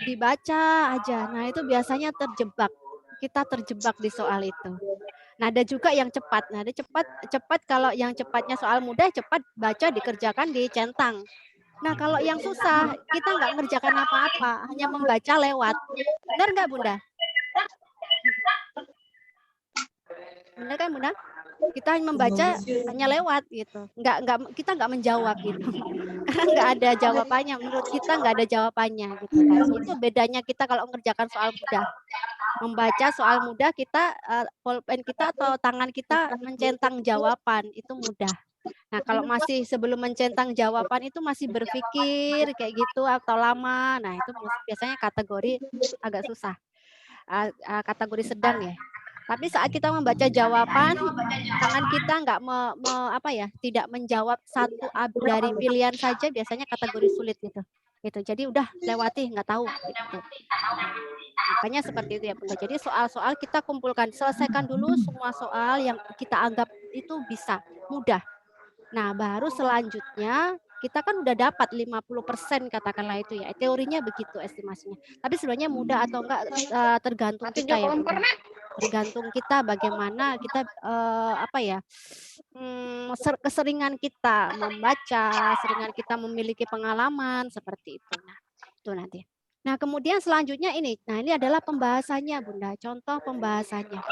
Dibaca aja. Nah, itu biasanya terjebak. Kita terjebak di soal itu. Nah, ada juga yang cepat. Nah, ada cepat kalau yang cepatnya soal mudah cepat baca dikerjakan dicentang. Nah, kalau yang susah, kita nggak ngerjakan apa-apa, hanya membaca lewat. Benar nggak, Bunda? Benar kan, Bunda? Kita hanya membaca hanya lewat gitu. Kita nggak menjawab gitu. Karena nggak ada jawabannya. Menurut kita nggak ada jawabannya gitu kan. Itu bedanya kita kalau mengerjakan soal mudah. Membaca soal mudah kita pulpen kita atau tangan kita mencentang jawaban itu mudah. Nah, kalau masih sebelum mencentang jawaban itu masih berpikir kayak gitu atau lama, nah itu biasanya kategori agak susah, kategori sedang ya. Tapi saat kita membaca jawaban, tangan kita nggak tidak menjawab satu dari pilihan saja, biasanya kategori sulit gitu. Jadi udah lewati, nggak tahu. Gitu. Makanya seperti itu ya Bunda. Jadi soal-soal kita kumpulkan, selesaikan dulu semua soal yang kita anggap itu bisa, mudah. Nah, baru selanjutnya kita kan udah dapat 50% katakanlah itu ya. Teorinya begitu estimasinya. Tapi sebenarnya mudah atau enggak tergantung kita ya. Tergantung kita bagaimana kita keseringan kita membaca, seringan kita memiliki pengalaman seperti itu. Nah, itu nanti. Nah, kemudian selanjutnya ini. Nah, ini adalah pembahasannya, Bunda. Contoh pembahasannya.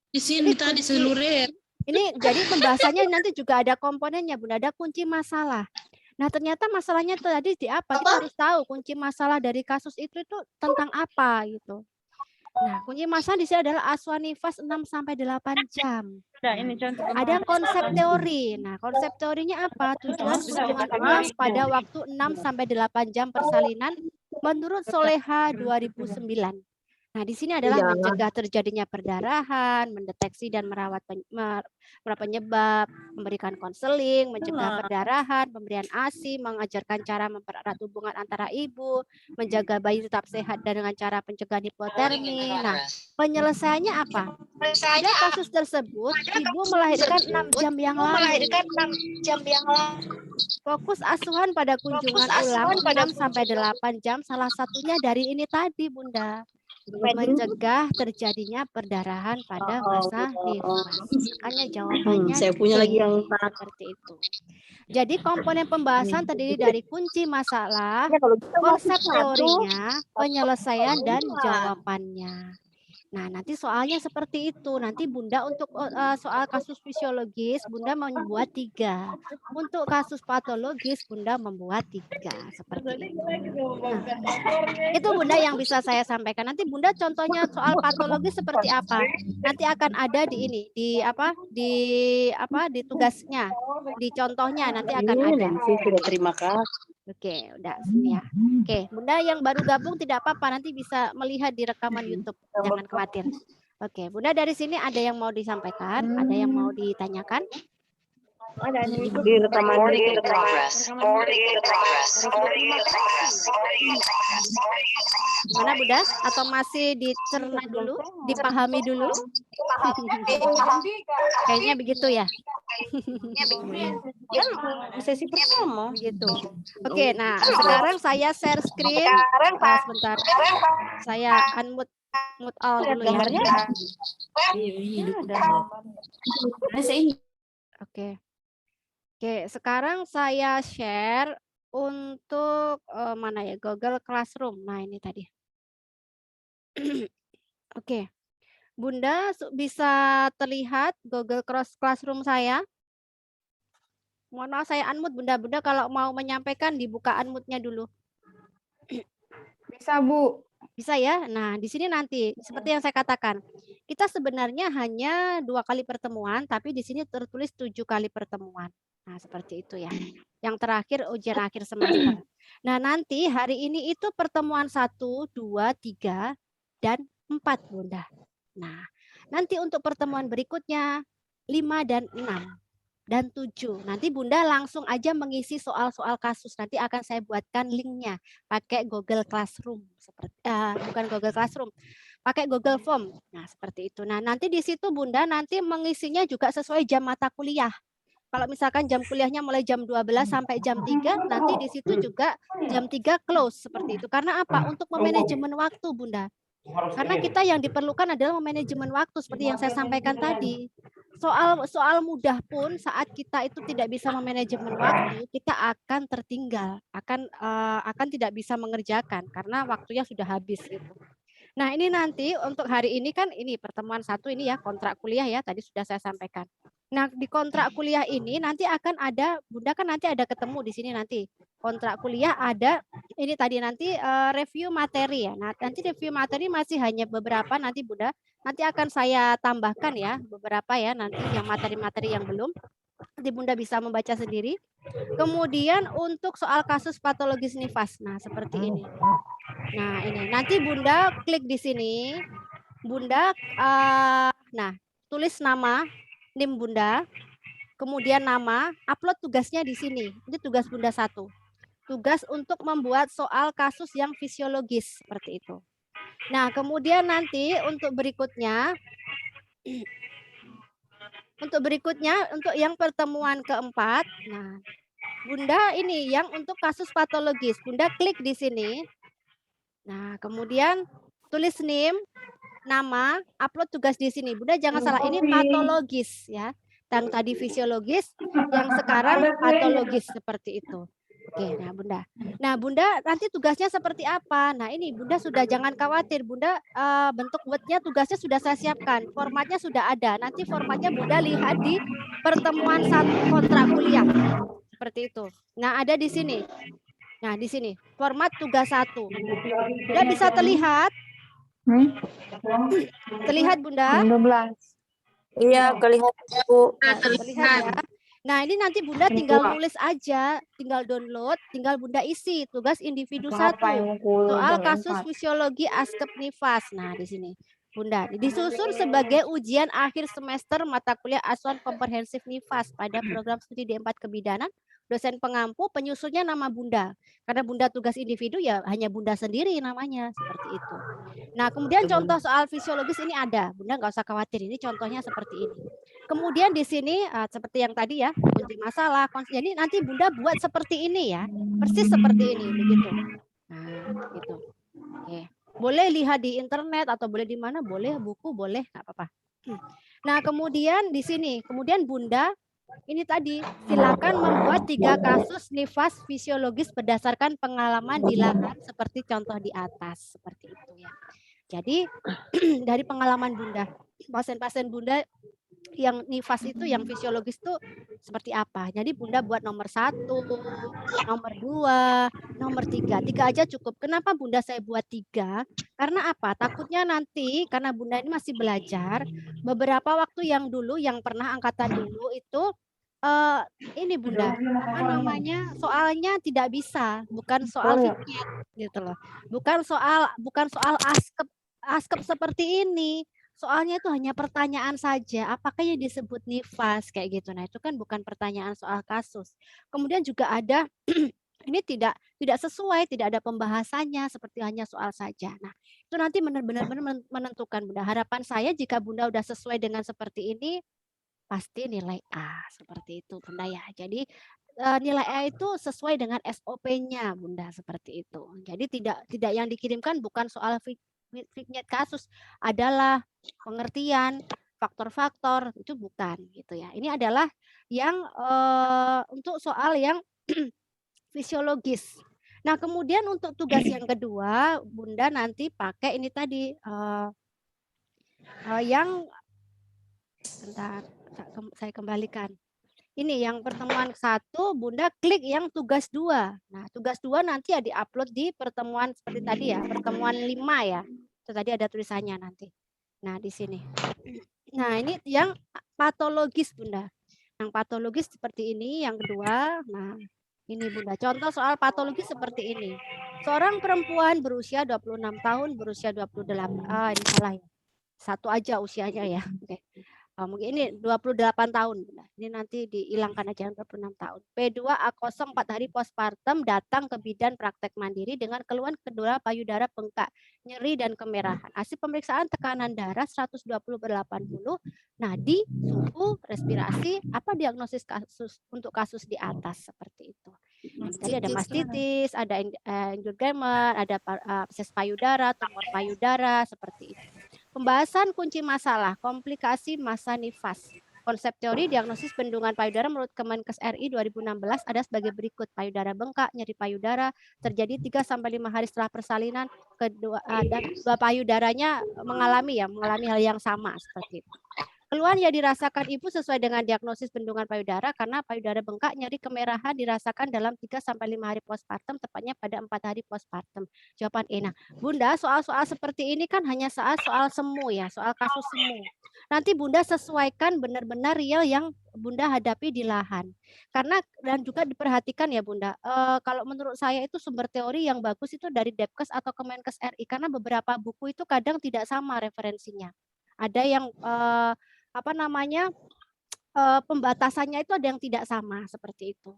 Di sini tadi seluruh. Ini jadi pembahasannya nanti juga ada komponennya, Bunda, ada kunci masalah. Nah, ternyata masalahnya tadi di apa? Kita harus tahu kunci masalah dari kasus itu tentang apa gitu. Nah, kunci masalah di sini adalah aswanifas 6 sampai 8 jam. Ada konsep teori. Nah, konsep teorinya apa? Tujuan hubungan uang pada waktu 6 sampai 8 jam persalinan menurut Soleha 2009. Nah, di sini adalah Iya. mencegah terjadinya perdarahan, mendeteksi dan merawat penyebab, memberikan konseling, mencegah perdarahan, pemberian ASI, mengajarkan cara mempererat hubungan antara ibu, menjaga bayi tetap sehat dan dengan cara pencegahan hipotermi. Nah, penyelesaiannya apa? Pada kasus tersebut, ibu melahirkan 6 jam yang lalu. Fokus asuhan pada kunjungan ulang 6 sampai 8 jam, salah satunya dari ini tadi, Bunda. Mencegah terjadinya perdarahan pada masa nifas. Makanya jawabannya Saya punya lagi C, yang seperti itu. Jadi komponen pembahasan terdiri dari kunci masalah, Ya, kalau kita konsep masuk satu. teorinya, penyelesaian, dan jawabannya. Nah, nanti soalnya seperti itu. Nanti Bunda untuk soal kasus fisiologis, Bunda membuat 3. Untuk kasus patologis, Bunda membuat 3. Seperti itu. Nah, itu Bunda yang bisa saya sampaikan. Nanti Bunda contohnya soal patologis seperti apa? Nanti akan ada di ini, di tugasnya, di contohnya nanti akan ada. Terima kasih. Oke, udah sini ya. Oke, Bunda yang baru gabung tidak apa-apa, nanti bisa melihat di rekaman YouTube. Jangan khawatir. Oke, Bunda dari sini ada yang mau disampaikan, ada yang mau ditanyakan? Ada nih. Di rekaman Gimana Bunda? Atau masih dicerna dulu, dipahami dulu? Kayaknya begitu ya. sesi pertama. Begitu. Oke, nah sekarang saya share screen. Sebentar. Saya unmute all dulu ya. Oke. Oke, sekarang saya share untuk mana ya? Google Classroom. Nah, ini tadi. Oke. Bunda bisa terlihat Google Classroom saya? Mohon maaf saya unmute Bunda. Bunda kalau mau menyampaikan dibuka unmute-nya dulu. Bisa, Bu. Bisa ya? Nah, di sini nanti seperti yang saya katakan, kita sebenarnya hanya 2 kali pertemuan, tapi di sini tertulis 7 kali pertemuan. Nah, seperti itu ya. Yang terakhir ujian akhir semester. Nah, nanti hari ini itu pertemuan 1, 2, 3, dan 4, Bunda. Nah, nanti untuk pertemuan berikutnya 5 dan 6. Dan 7. Nanti Bunda langsung aja mengisi soal-soal kasus. Nanti akan saya buatkan linknya pakai Google Classroom. Bukan Google Classroom, pakai Google Form. Nah, seperti itu. Nah, nanti di situ Bunda nanti mengisinya juga sesuai jam mata kuliah. Kalau misalkan jam kuliahnya mulai jam 12 sampai jam 3, nanti di situ juga jam 3 close seperti itu. Karena apa? Untuk memanajemen waktu, Bunda. Karena kita yang diperlukan adalah manajemen waktu seperti yang saya sampaikan tadi. Soal mudah pun saat kita itu tidak bisa memanajemen waktu, kita akan tertinggal, akan tidak bisa mengerjakan karena waktunya sudah habis gitu. Nah, ini nanti untuk hari ini kan ini pertemuan 1 ini ya, kontrak kuliah ya, tadi sudah saya sampaikan. Nah, di kontrak kuliah ini nanti akan ada, Bunda kan nanti ada ketemu di sini nanti. Kontrak kuliah ada, ini tadi nanti review materi ya. Nah, nanti review materi masih hanya beberapa nanti Bunda. Nanti akan saya tambahkan ya, beberapa ya nanti yang materi-materi yang belum. Nanti Bunda bisa membaca sendiri. Kemudian untuk soal kasus patologis nifas. Nah, seperti ini. Nah, ini nanti Bunda klik di sini. Bunda nah, tulis nama NIM Bunda. Kemudian nama, upload tugasnya di sini. Ini tugas Bunda 1. Tugas untuk membuat soal kasus yang fisiologis seperti itu. Nah, kemudian nanti untuk berikutnya untuk yang pertemuan keempat, nah Bunda ini yang untuk kasus patologis, Bunda klik di sini. Nah, kemudian tulis NIM, nama, upload tugas di sini. Bunda jangan salah, ini patologis ya. Yang tadi fisiologis, yang sekarang patologis seperti itu. Oke, nah Bunda. Nah, Bunda nanti tugasnya seperti apa? Nah, ini Bunda sudah jangan khawatir. Bunda bentuk Word-nya tugasnya sudah saya siapkan. Formatnya sudah ada. Nanti formatnya Bunda lihat di pertemuan 1 kontrak kuliah. Seperti itu. Nah, ada di sini. Nah, di sini format tugas 1. Bunda bisa terlihat? Terlihat Bunda? 12. Iya, kelihatan Bu. Terlihat ya. Nah, ini nanti Bunda tinggal nulis aja, tinggal download, tinggal Bunda isi tugas individu 1. Soal kasus fisiologi ASKEP nifas. Nah, di sini Bunda disusun sebagai ujian akhir semester mata kuliah asuhan komprehensif nifas pada program studi D4 kebidanan. Dosen pengampu, penyusunnya nama Bunda. Karena Bunda tugas individu ya hanya Bunda sendiri namanya, seperti itu. Nah, kemudian contoh soal fisiologis ini ada. Bunda nggak usah khawatir, ini contohnya seperti ini. Kemudian di sini seperti yang tadi ya, kunci masalah. Jadi nanti Bunda buat seperti ini ya, persis seperti ini, begitu. Nah, gitu. Oke. Boleh lihat di internet atau boleh di mana, boleh buku, boleh, nggak apa-apa. Nah, kemudian di sini, kemudian Bunda ini tadi, silakan membuat 3 kasus nifas fisiologis berdasarkan pengalaman di lahan seperti contoh di atas, seperti itu ya. Jadi dari pengalaman Bunda, pasien-pasien Bunda yang nifas itu, yang fisiologis itu seperti apa. Jadi Bunda buat nomor 1, nomor 2, nomor 3. 3 aja cukup. Kenapa Bunda saya buat 3? Karena apa? Takutnya nanti, karena Bunda ini masih belajar, beberapa waktu yang dulu, yang pernah angkatan dulu itu, ini Bunda, apa namanya, soalnya tidak bisa, bukan soal fikir gitu loh. Bukan soal ASKEP seperti ini. Soalnya itu hanya pertanyaan saja, apakah yang disebut nifas kayak gitu. Nah, itu kan bukan pertanyaan soal kasus. Kemudian juga ada ini tidak sesuai, tidak ada pembahasannya, seperti hanya soal saja. Nah, itu nanti benar-benar menentukan Bunda. Harapan saya jika Bunda udah sesuai dengan seperti ini, pasti nilai A, seperti itu Bunda ya. Jadi nilai A itu sesuai dengan SOP-nya Bunda, seperti itu. Jadi tidak yang dikirimkan bukan soal vignette kasus, adalah pengertian, faktor-faktor, itu bukan gitu ya. Ini adalah yang untuk soal yang fisiologis. Nah, kemudian untuk tugas yang kedua, Bunda nanti pakai ini tadi yang bentar, saya kembalikan. Ini yang pertemuan 1, Bunda klik yang tugas 2. Nah, tugas 2 nanti ya diupload di pertemuan seperti tadi ya, pertemuan 5 ya. Itu tadi ada tulisannya nanti. Nah, di sini. Nah, ini yang patologis Bunda. Yang patologis seperti ini, yang kedua. Nah, ini Bunda, contoh soal patologis seperti ini. Seorang perempuan berusia 26 tahun, berusia 28. Ini salah ya. 1 aja usianya ya. Oke. Mungkin ini 28 tahun. Ini nanti dihilangkan aja 26 tahun. P2 A0 4 hari postpartum datang ke bidan praktek mandiri dengan keluhan kedua payudara bengkak, nyeri dan kemerahan. Hasil pemeriksaan tekanan darah 120/80. Nadi, suhu, respirasi, apa diagnosis kasus untuk kasus di atas seperti itu. Tadi ada mastitis, ada angioedema, ada abses payudara, tumor payudara seperti itu. Pembahasan kunci masalah, komplikasi masa nifas. Konsep teori diagnosis bendungan payudara menurut Kemenkes RI 2016 ada sebagai berikut. Payudara bengkak, nyeri payudara, terjadi 3-5 hari setelah persalinan, dan 2 payudaranya mengalami hal yang sama seperti itu. Keluhan yang dirasakan ibu sesuai dengan diagnosis bendungan payudara karena payudara bengkak, nyeri kemerahan dirasakan dalam 3-5 hari postpartum, tepatnya pada 4 hari postpartum. Jawaban E. Nah, Bunda, soal-soal seperti ini kan hanya soal semu ya, soal kasus semu. Nanti Bunda sesuaikan benar-benar real yang Bunda hadapi di lahan. Karena dan juga diperhatikan ya Bunda, kalau menurut saya itu sumber teori yang bagus itu dari Depkes atau Kemenkes RI karena beberapa buku itu kadang tidak sama referensinya. Ada yang pembatasannya itu ada yang tidak sama seperti itu.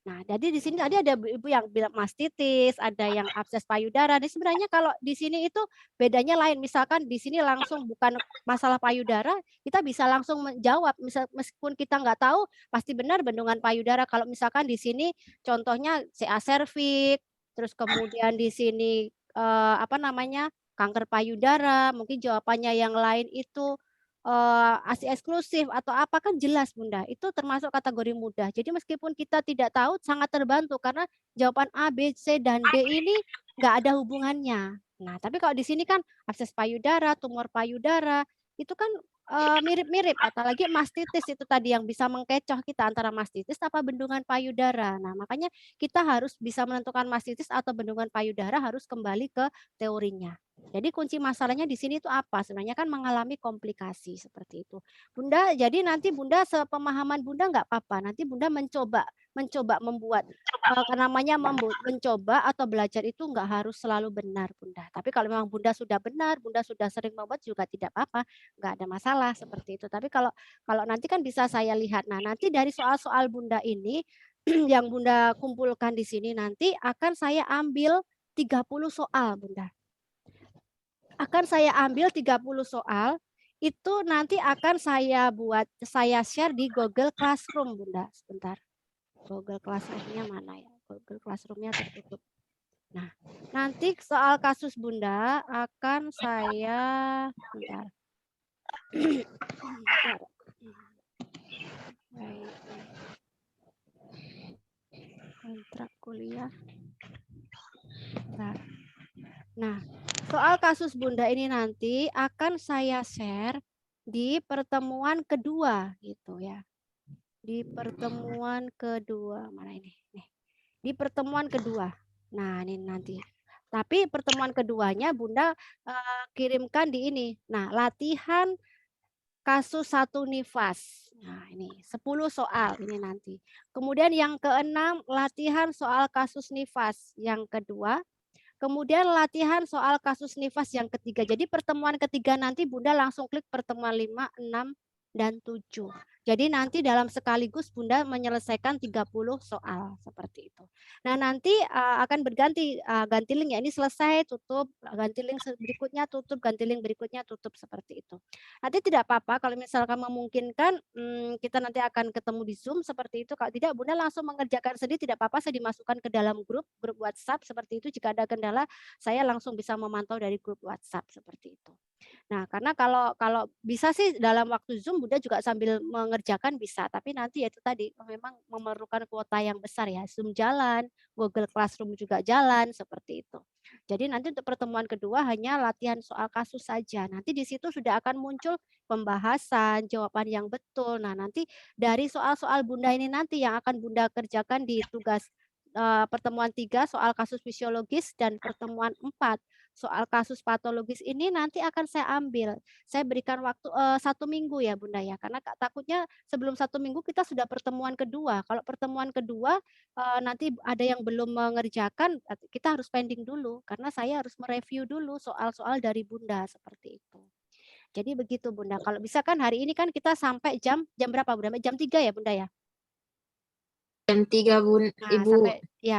Nah, jadi di sini tadi ada ibu yang bilang mastitis, ada yang abses payudara. Jadi sebenarnya kalau di sini itu bedanya lain. Misalkan di sini langsung bukan masalah payudara, kita bisa langsung menjawab. Meskipun kita nggak tahu, pasti benar bendungan payudara. Kalau misalkan di sini contohnya CA cervix, terus kemudian di sini kanker payudara, mungkin jawabannya yang lain itu ASI eksklusif atau apa kan jelas Bunda, itu termasuk kategori mudah. Jadi meskipun kita tidak tahu sangat terbantu karena jawaban A, B, C, dan D ini nggak ada hubungannya. Nah, tapi kalau di sini kan abses payudara, tumor payudara, itu kan mirip-mirip, apalagi mastitis itu tadi yang bisa mengkecoh kita antara mastitis apa bendungan payudara. Nah, makanya kita harus bisa menentukan mastitis atau bendungan payudara harus kembali ke teorinya. Jadi kunci masalahnya di sini itu apa? Sebenarnya kan mengalami komplikasi seperti itu. Bunda, jadi nanti Bunda sepemahaman Bunda nggak apa-apa. Nanti Bunda mencoba membuat namanya mencoba atau belajar itu nggak harus selalu benar, Bunda. Tapi kalau memang Bunda sudah benar, Bunda sudah sering membuat juga tidak apa-apa, nggak ada masalah seperti itu. Tapi kalau kalau nanti kan bisa saya lihat. Nah, nanti dari soal-soal Bunda ini yang Bunda kumpulkan di sini nanti akan saya ambil 30 soal, Bunda. Akan saya ambil 30 soal, itu nanti akan saya share di Google Classroom, Bunda. Sebentar. Google Classroom-nya mana ya? Google Classroom-nya tertutup. Nah, nanti soal kasus Bunda akan saya bentar. Kontrak kuliah. Bentar. Nah, soal kasus Bunda ini nanti akan saya share di pertemuan kedua gitu ya. Di pertemuan kedua, mana ini? Nih. Di pertemuan kedua. Nah, ini nanti. Tapi pertemuan keduanya Bunda kirimkan di ini. Nah, latihan kasus 1 nifas. Nah, ini 10 soal ini nanti. Kemudian yang keenam latihan soal kasus nifas yang kedua. Kemudian latihan soal kasus nifas yang ketiga. Jadi pertemuan ketiga nanti Bunda langsung klik pertemuan 5, 6, dan 7. Jadi nanti dalam sekaligus Bunda menyelesaikan 30 soal seperti itu. Nah, nanti akan berganti ganti link ya. Ini selesai, tutup, ganti link berikutnya, tutup, ganti link berikutnya, tutup seperti itu. Nanti tidak apa-apa kalau misalkan memungkinkan kita nanti akan ketemu di Zoom seperti itu. Kalau tidak Bunda langsung mengerjakan sendiri tidak apa-apa, saya dimasukkan ke dalam grup WhatsApp seperti itu. Jika ada kendala saya langsung bisa memantau dari grup WhatsApp seperti itu. Nah, karena kalau bisa sih dalam waktu Zoom Bunda juga sambil mengerjakan bisa, tapi nanti ya itu tadi memang memerlukan kuota yang besar ya. Zoom jalan, Google Classroom juga jalan seperti itu. Jadi nanti untuk pertemuan kedua hanya latihan soal kasus saja. Nanti di situ sudah akan muncul pembahasan, jawaban yang betul. Nah, nanti dari soal-soal Bunda ini nanti yang akan Bunda kerjakan di tugas pertemuan 3 soal kasus fisiologis dan pertemuan 4 soal kasus patologis ini nanti akan saya ambil. Saya berikan waktu 1 minggu ya Bunda ya, karena takutnya sebelum 1 minggu kita sudah pertemuan kedua. Kalau pertemuan kedua nanti ada yang belum mengerjakan, kita harus pending dulu karena saya harus mereview dulu soal-soal dari Bunda seperti itu. Jadi begitu Bunda. Kalau bisa kan hari ini kan kita sampai jam berapa Bunda? Jam 3 ya Bunda ya? Jam 3 Bun, Nah, Ibu.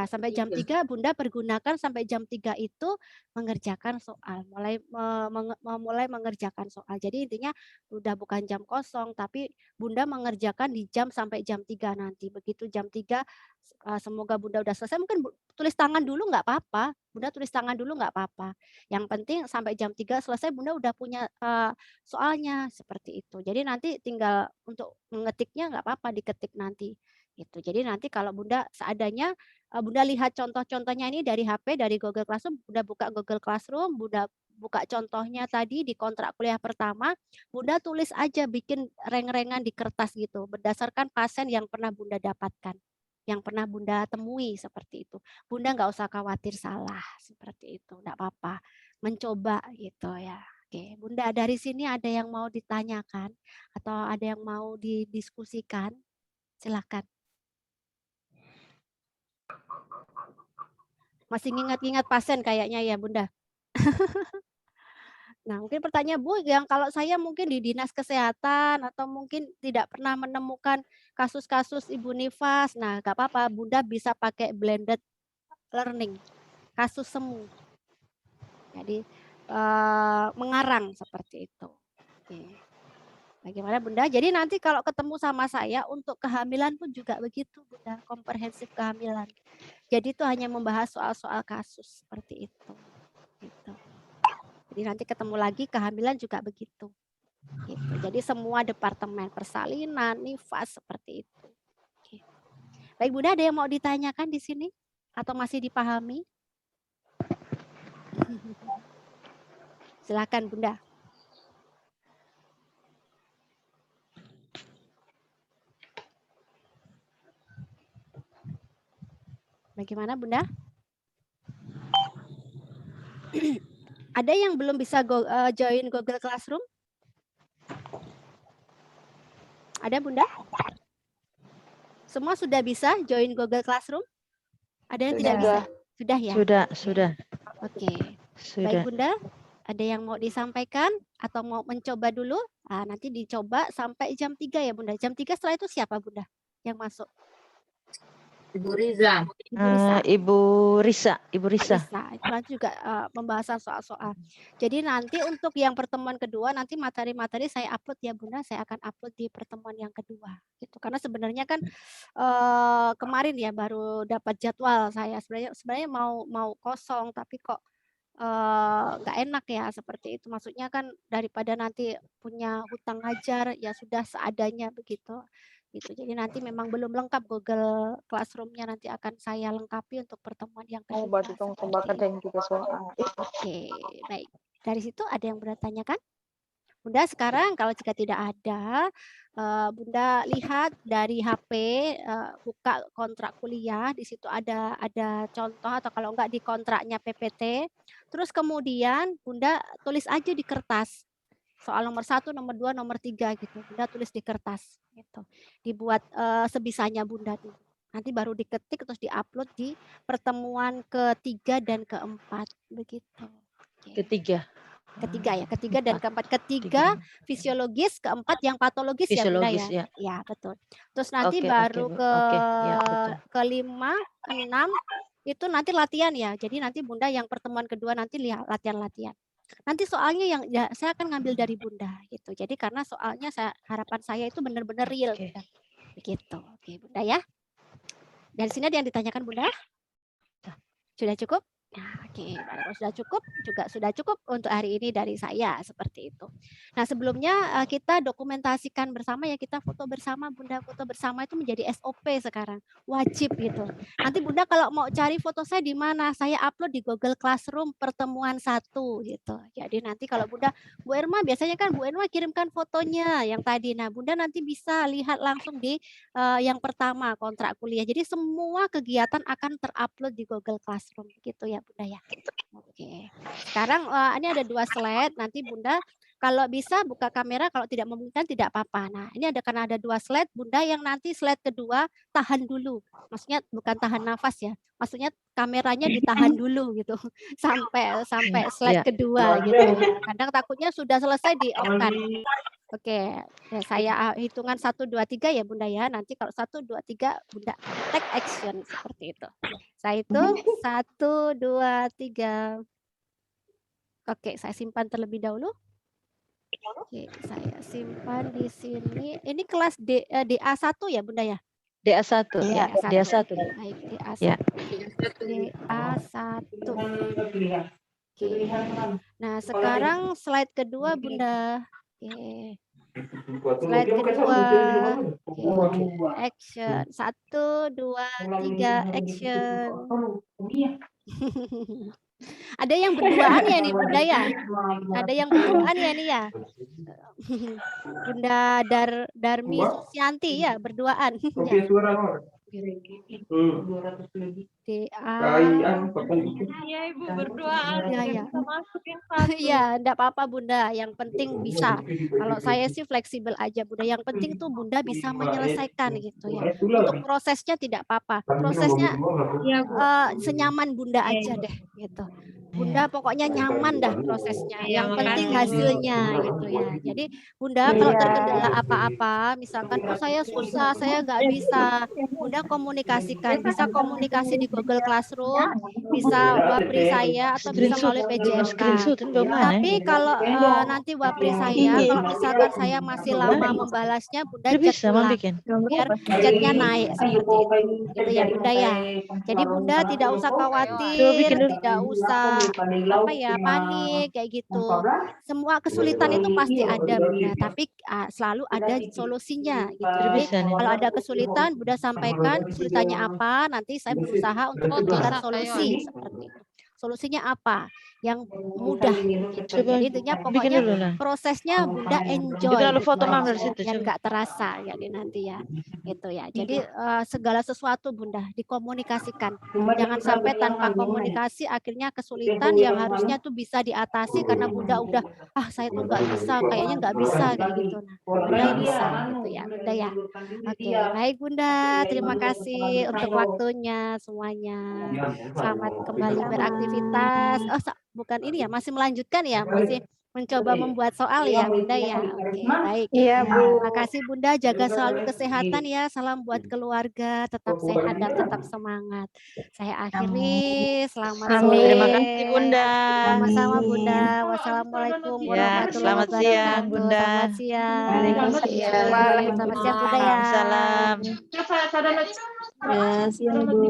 sampai jam 3 Bunda pergunakan sampai jam 3 itu mengerjakan soal, mulai mengerjakan soal. Jadi intinya udah bukan jam kosong, tapi Bunda mengerjakan di jam sampai jam 3 nanti. Begitu jam 3 semoga Bunda udah selesai, mungkin tulis tangan dulu nggak apa-apa. Bunda tulis tangan dulu nggak apa-apa. Yang penting sampai jam 3 selesai Bunda udah punya soalnya seperti itu. Jadi nanti tinggal untuk mengetiknya nggak apa-apa diketik nanti. Gitu. Jadi nanti kalau Bunda seadanya Bunda lihat contoh-contohnya ini dari HP, dari Google Classroom, Bunda buka Google Classroom, Bunda buka contohnya tadi di kontrak kuliah pertama, Bunda tulis aja bikin reng-rengan di kertas gitu berdasarkan pasien yang pernah Bunda dapatkan, yang pernah Bunda temui seperti itu. Bunda nggak usah khawatir salah seperti itu, nggak apa-apa, mencoba gitu ya. Oke, Bunda dari sini ada yang mau ditanyakan atau ada yang mau didiskusikan? Silakan. Masih ingat-ingat pasien kayaknya ya Bunda. Nah mungkin pertanyaan Bu yang kalau saya mungkin di dinas kesehatan atau mungkin tidak pernah menemukan kasus-kasus ibu nifas. Nah nggak apa-apa Bunda bisa pakai blended learning, kasus semu. Jadi mengarang seperti itu. Oke. Bagaimana Bunda? Jadi nanti kalau ketemu sama saya untuk kehamilan pun juga begitu Bunda, komprehensif kehamilan. Jadi itu hanya membahas soal-soal kasus seperti itu. Gitu. Jadi nanti ketemu lagi kehamilan juga begitu. Gitu. Jadi semua departemen persalinan, nifas seperti itu. Oke. Baik Bunda, ada yang mau ditanyakan di sini atau masih dipahami? Silakan Bunda. Bagaimana Bunda? Ada yang belum bisa join Google Classroom? Ada Bunda? Semua sudah bisa join Google Classroom? Ada yang tidak bisa? Sudah ya? Sudah. Oke. Baik Bunda, ada yang mau disampaikan atau mau mencoba dulu? Nah, nanti dicoba sampai jam 3 ya Bunda. Jam 3 setelah itu siapa Bunda yang masuk? Ibu Riza. Ibu Risa. Ibu Risa. Itu nanti juga pembahasan soal-soal. Jadi nanti untuk yang pertemuan kedua nanti materi-materi saya upload ya Bunda, saya akan upload di pertemuan yang kedua gitu. Karena sebenarnya kan kemarin ya baru dapat jadwal saya. Sebenarnya mau kosong tapi kok nggak enak ya seperti itu. Maksudnya kan daripada nanti punya hutang ajar ya sudah seadanya begitu. Gitu. Jadi nanti memang belum lengkap Google Classroom-nya, nanti akan saya lengkapi untuk pertemuan yang kedua. Oke, baik. Dari situ ada yang bertanya kan? Bunda sekarang kalau jika tidak ada, Bunda lihat dari HP, buka kontrak kuliah, di situ ada contoh atau kalau enggak di kontraknya PPT. Terus kemudian Bunda tulis aja di kertas. Soal nomor 1, nomor 2, nomor 3 gitu. Bunda tulis di kertas gitu. Dibuat sebisanya Bunda dulu. Nanti baru diketik terus diupload di pertemuan ketiga dan keempat begitu. Ketiga Dan keempat. Ketiga fisiologis, keempat yang patologis ya Bunda ya. ya. Ya, betul. Terus nanti baru kelima, 6 itu nanti latihan ya. Jadi nanti Bunda yang pertemuan kedua nanti lihat latihan-latihan. Nanti soalnya yang ya, saya akan ngambil dari Bunda gitu. Jadi karena soalnya harapan saya itu benar-benar real. Bunda. Begitu. Oke, Bunda ya. Dari sini ada yang ditanyakan Bunda? Sudah cukup? Nah, oke, kalau sudah cukup juga sudah cukup untuk hari ini dari saya seperti itu. Nah, sebelumnya kita dokumentasikan bersama ya, kita foto bersama Bunda. Foto bersama itu menjadi SOP sekarang, wajib gitu. Nanti Bunda kalau mau cari foto saya di mana, saya upload di Google Classroom pertemuan 1 gitu. Jadi nanti kalau Bunda, Bu Irma biasanya kan Bu Irma kirimkan fotonya yang tadi. Nah, Bunda nanti bisa lihat langsung di yang pertama kontrak kuliah. Jadi semua kegiatan akan terupload di Google Classroom gitu ya Bunda ya. Oke. Sekarang ini ada 2 slide. Nanti Bunda kalau bisa buka kamera, kalau tidak memungkinkan tidak apa-apa. Nah, ini karena ada 2 slide, Bunda yang nanti slide kedua tahan dulu. Maksudnya bukan tahan nafas ya. Maksudnya kameranya ditahan dulu gitu. Sampai slide kedua gitu. Kadang takutnya sudah selesai di off kan. Oke, ya, saya hitungan 1, 2, 3 ya Bunda ya. Nanti kalau 1, 2, 3 Bunda take action seperti itu. Saya hitung 1, 2, 3. Oke, saya simpan terlebih dahulu. Oke, saya simpan di sini. Ini kelas DA1 ya Bunda ya? DA1 ya. DA1. Baik, DA1. Ya. DA1. Oke. Nah, sekarang slide kedua Bunda. Oke. Slide kedua. Oke. Action. 1, 2, 3 action. Ada yang berduaan ya nih Bunda ya? Ada yang berduaan ya nih ya? Bunda Darmi Susianti ya berduaan. Iya Ibu berduaan. Iya. Masukin satu. Iya, enggak apa-apa Bunda. Yang penting bisa. Kalau saya sih fleksibel aja Bunda. Yang penting tuh Bunda bisa menyelesaikan gitu ya. Untuk prosesnya tidak apa-apa. Prosesnya senyaman Bunda aja deh gitu. Bunda pokoknya nyaman dah prosesnya. Yang penting hasilnya gitu ya. Jadi Bunda kalau terkendala apa-apa, misalkan kok saya susah, saya nggak bisa, Bunda komunikasikan. Bisa komunikasi di Google Classroom, bisa wapri saya atau bisa melalui PJMK. Tapi kalau nanti wapri saya, kalau misalkan saya masih lama membalasnya, Bunda chat ulang biar chatnya naik seperti itu. Gitu ya Bunda ya. Jadi Bunda tidak usah khawatir, tidak usah panik kayak gitu. Semua kesulitan itu pasti ada Bunda, tapi selalu ada solusinya gitu. Jadi kalau ada kesulitan Bunda sampaikan kesulitannya apa, nanti saya berusaha untuk memberikan solusi seperti itu. Solusinya apa? Yang mudah gitu. Jadi intinya Bikin pokoknya dulu lah. prosesnya Bunda enjoy Kita lalu gitu foto mangga aja, di situ, yang coba. nggak terasa ya nanti ya gitu ya. Jadi segala sesuatu Bunda dikomunikasikan, jangan sampai tanpa komunikasi akhirnya kesulitan yang harusnya tuh bisa diatasi karena Bunda udah saya tuh nggak bisa, kayaknya nggak bisa kayak gitu. Nah Bunda bisa gitu ya Bunda ya. Oke baik Bunda, terima kasih untuk waktunya semuanya. Selamat kembali beraktivitas. Bukan ini ya, masih melanjutkan ya, masih mencoba membuat soal ya Bunda ya. Oke, baik. Iya, Bu. Terima kasih Bunda, jaga selalu kesehatan ya. Salam buat keluarga, tetap sehat dan tetap semangat. Saya akhiri, selamat sore. Terima kasih Bunda. Sama-sama Bunda. Wassalamualaikum Ya, warahmatullahi selamat siang wabarakatuh. Bunda. Selamat siang. Waalaikumsalam. Selamat siang Bunda ya. Salam. Ya, siang Bu.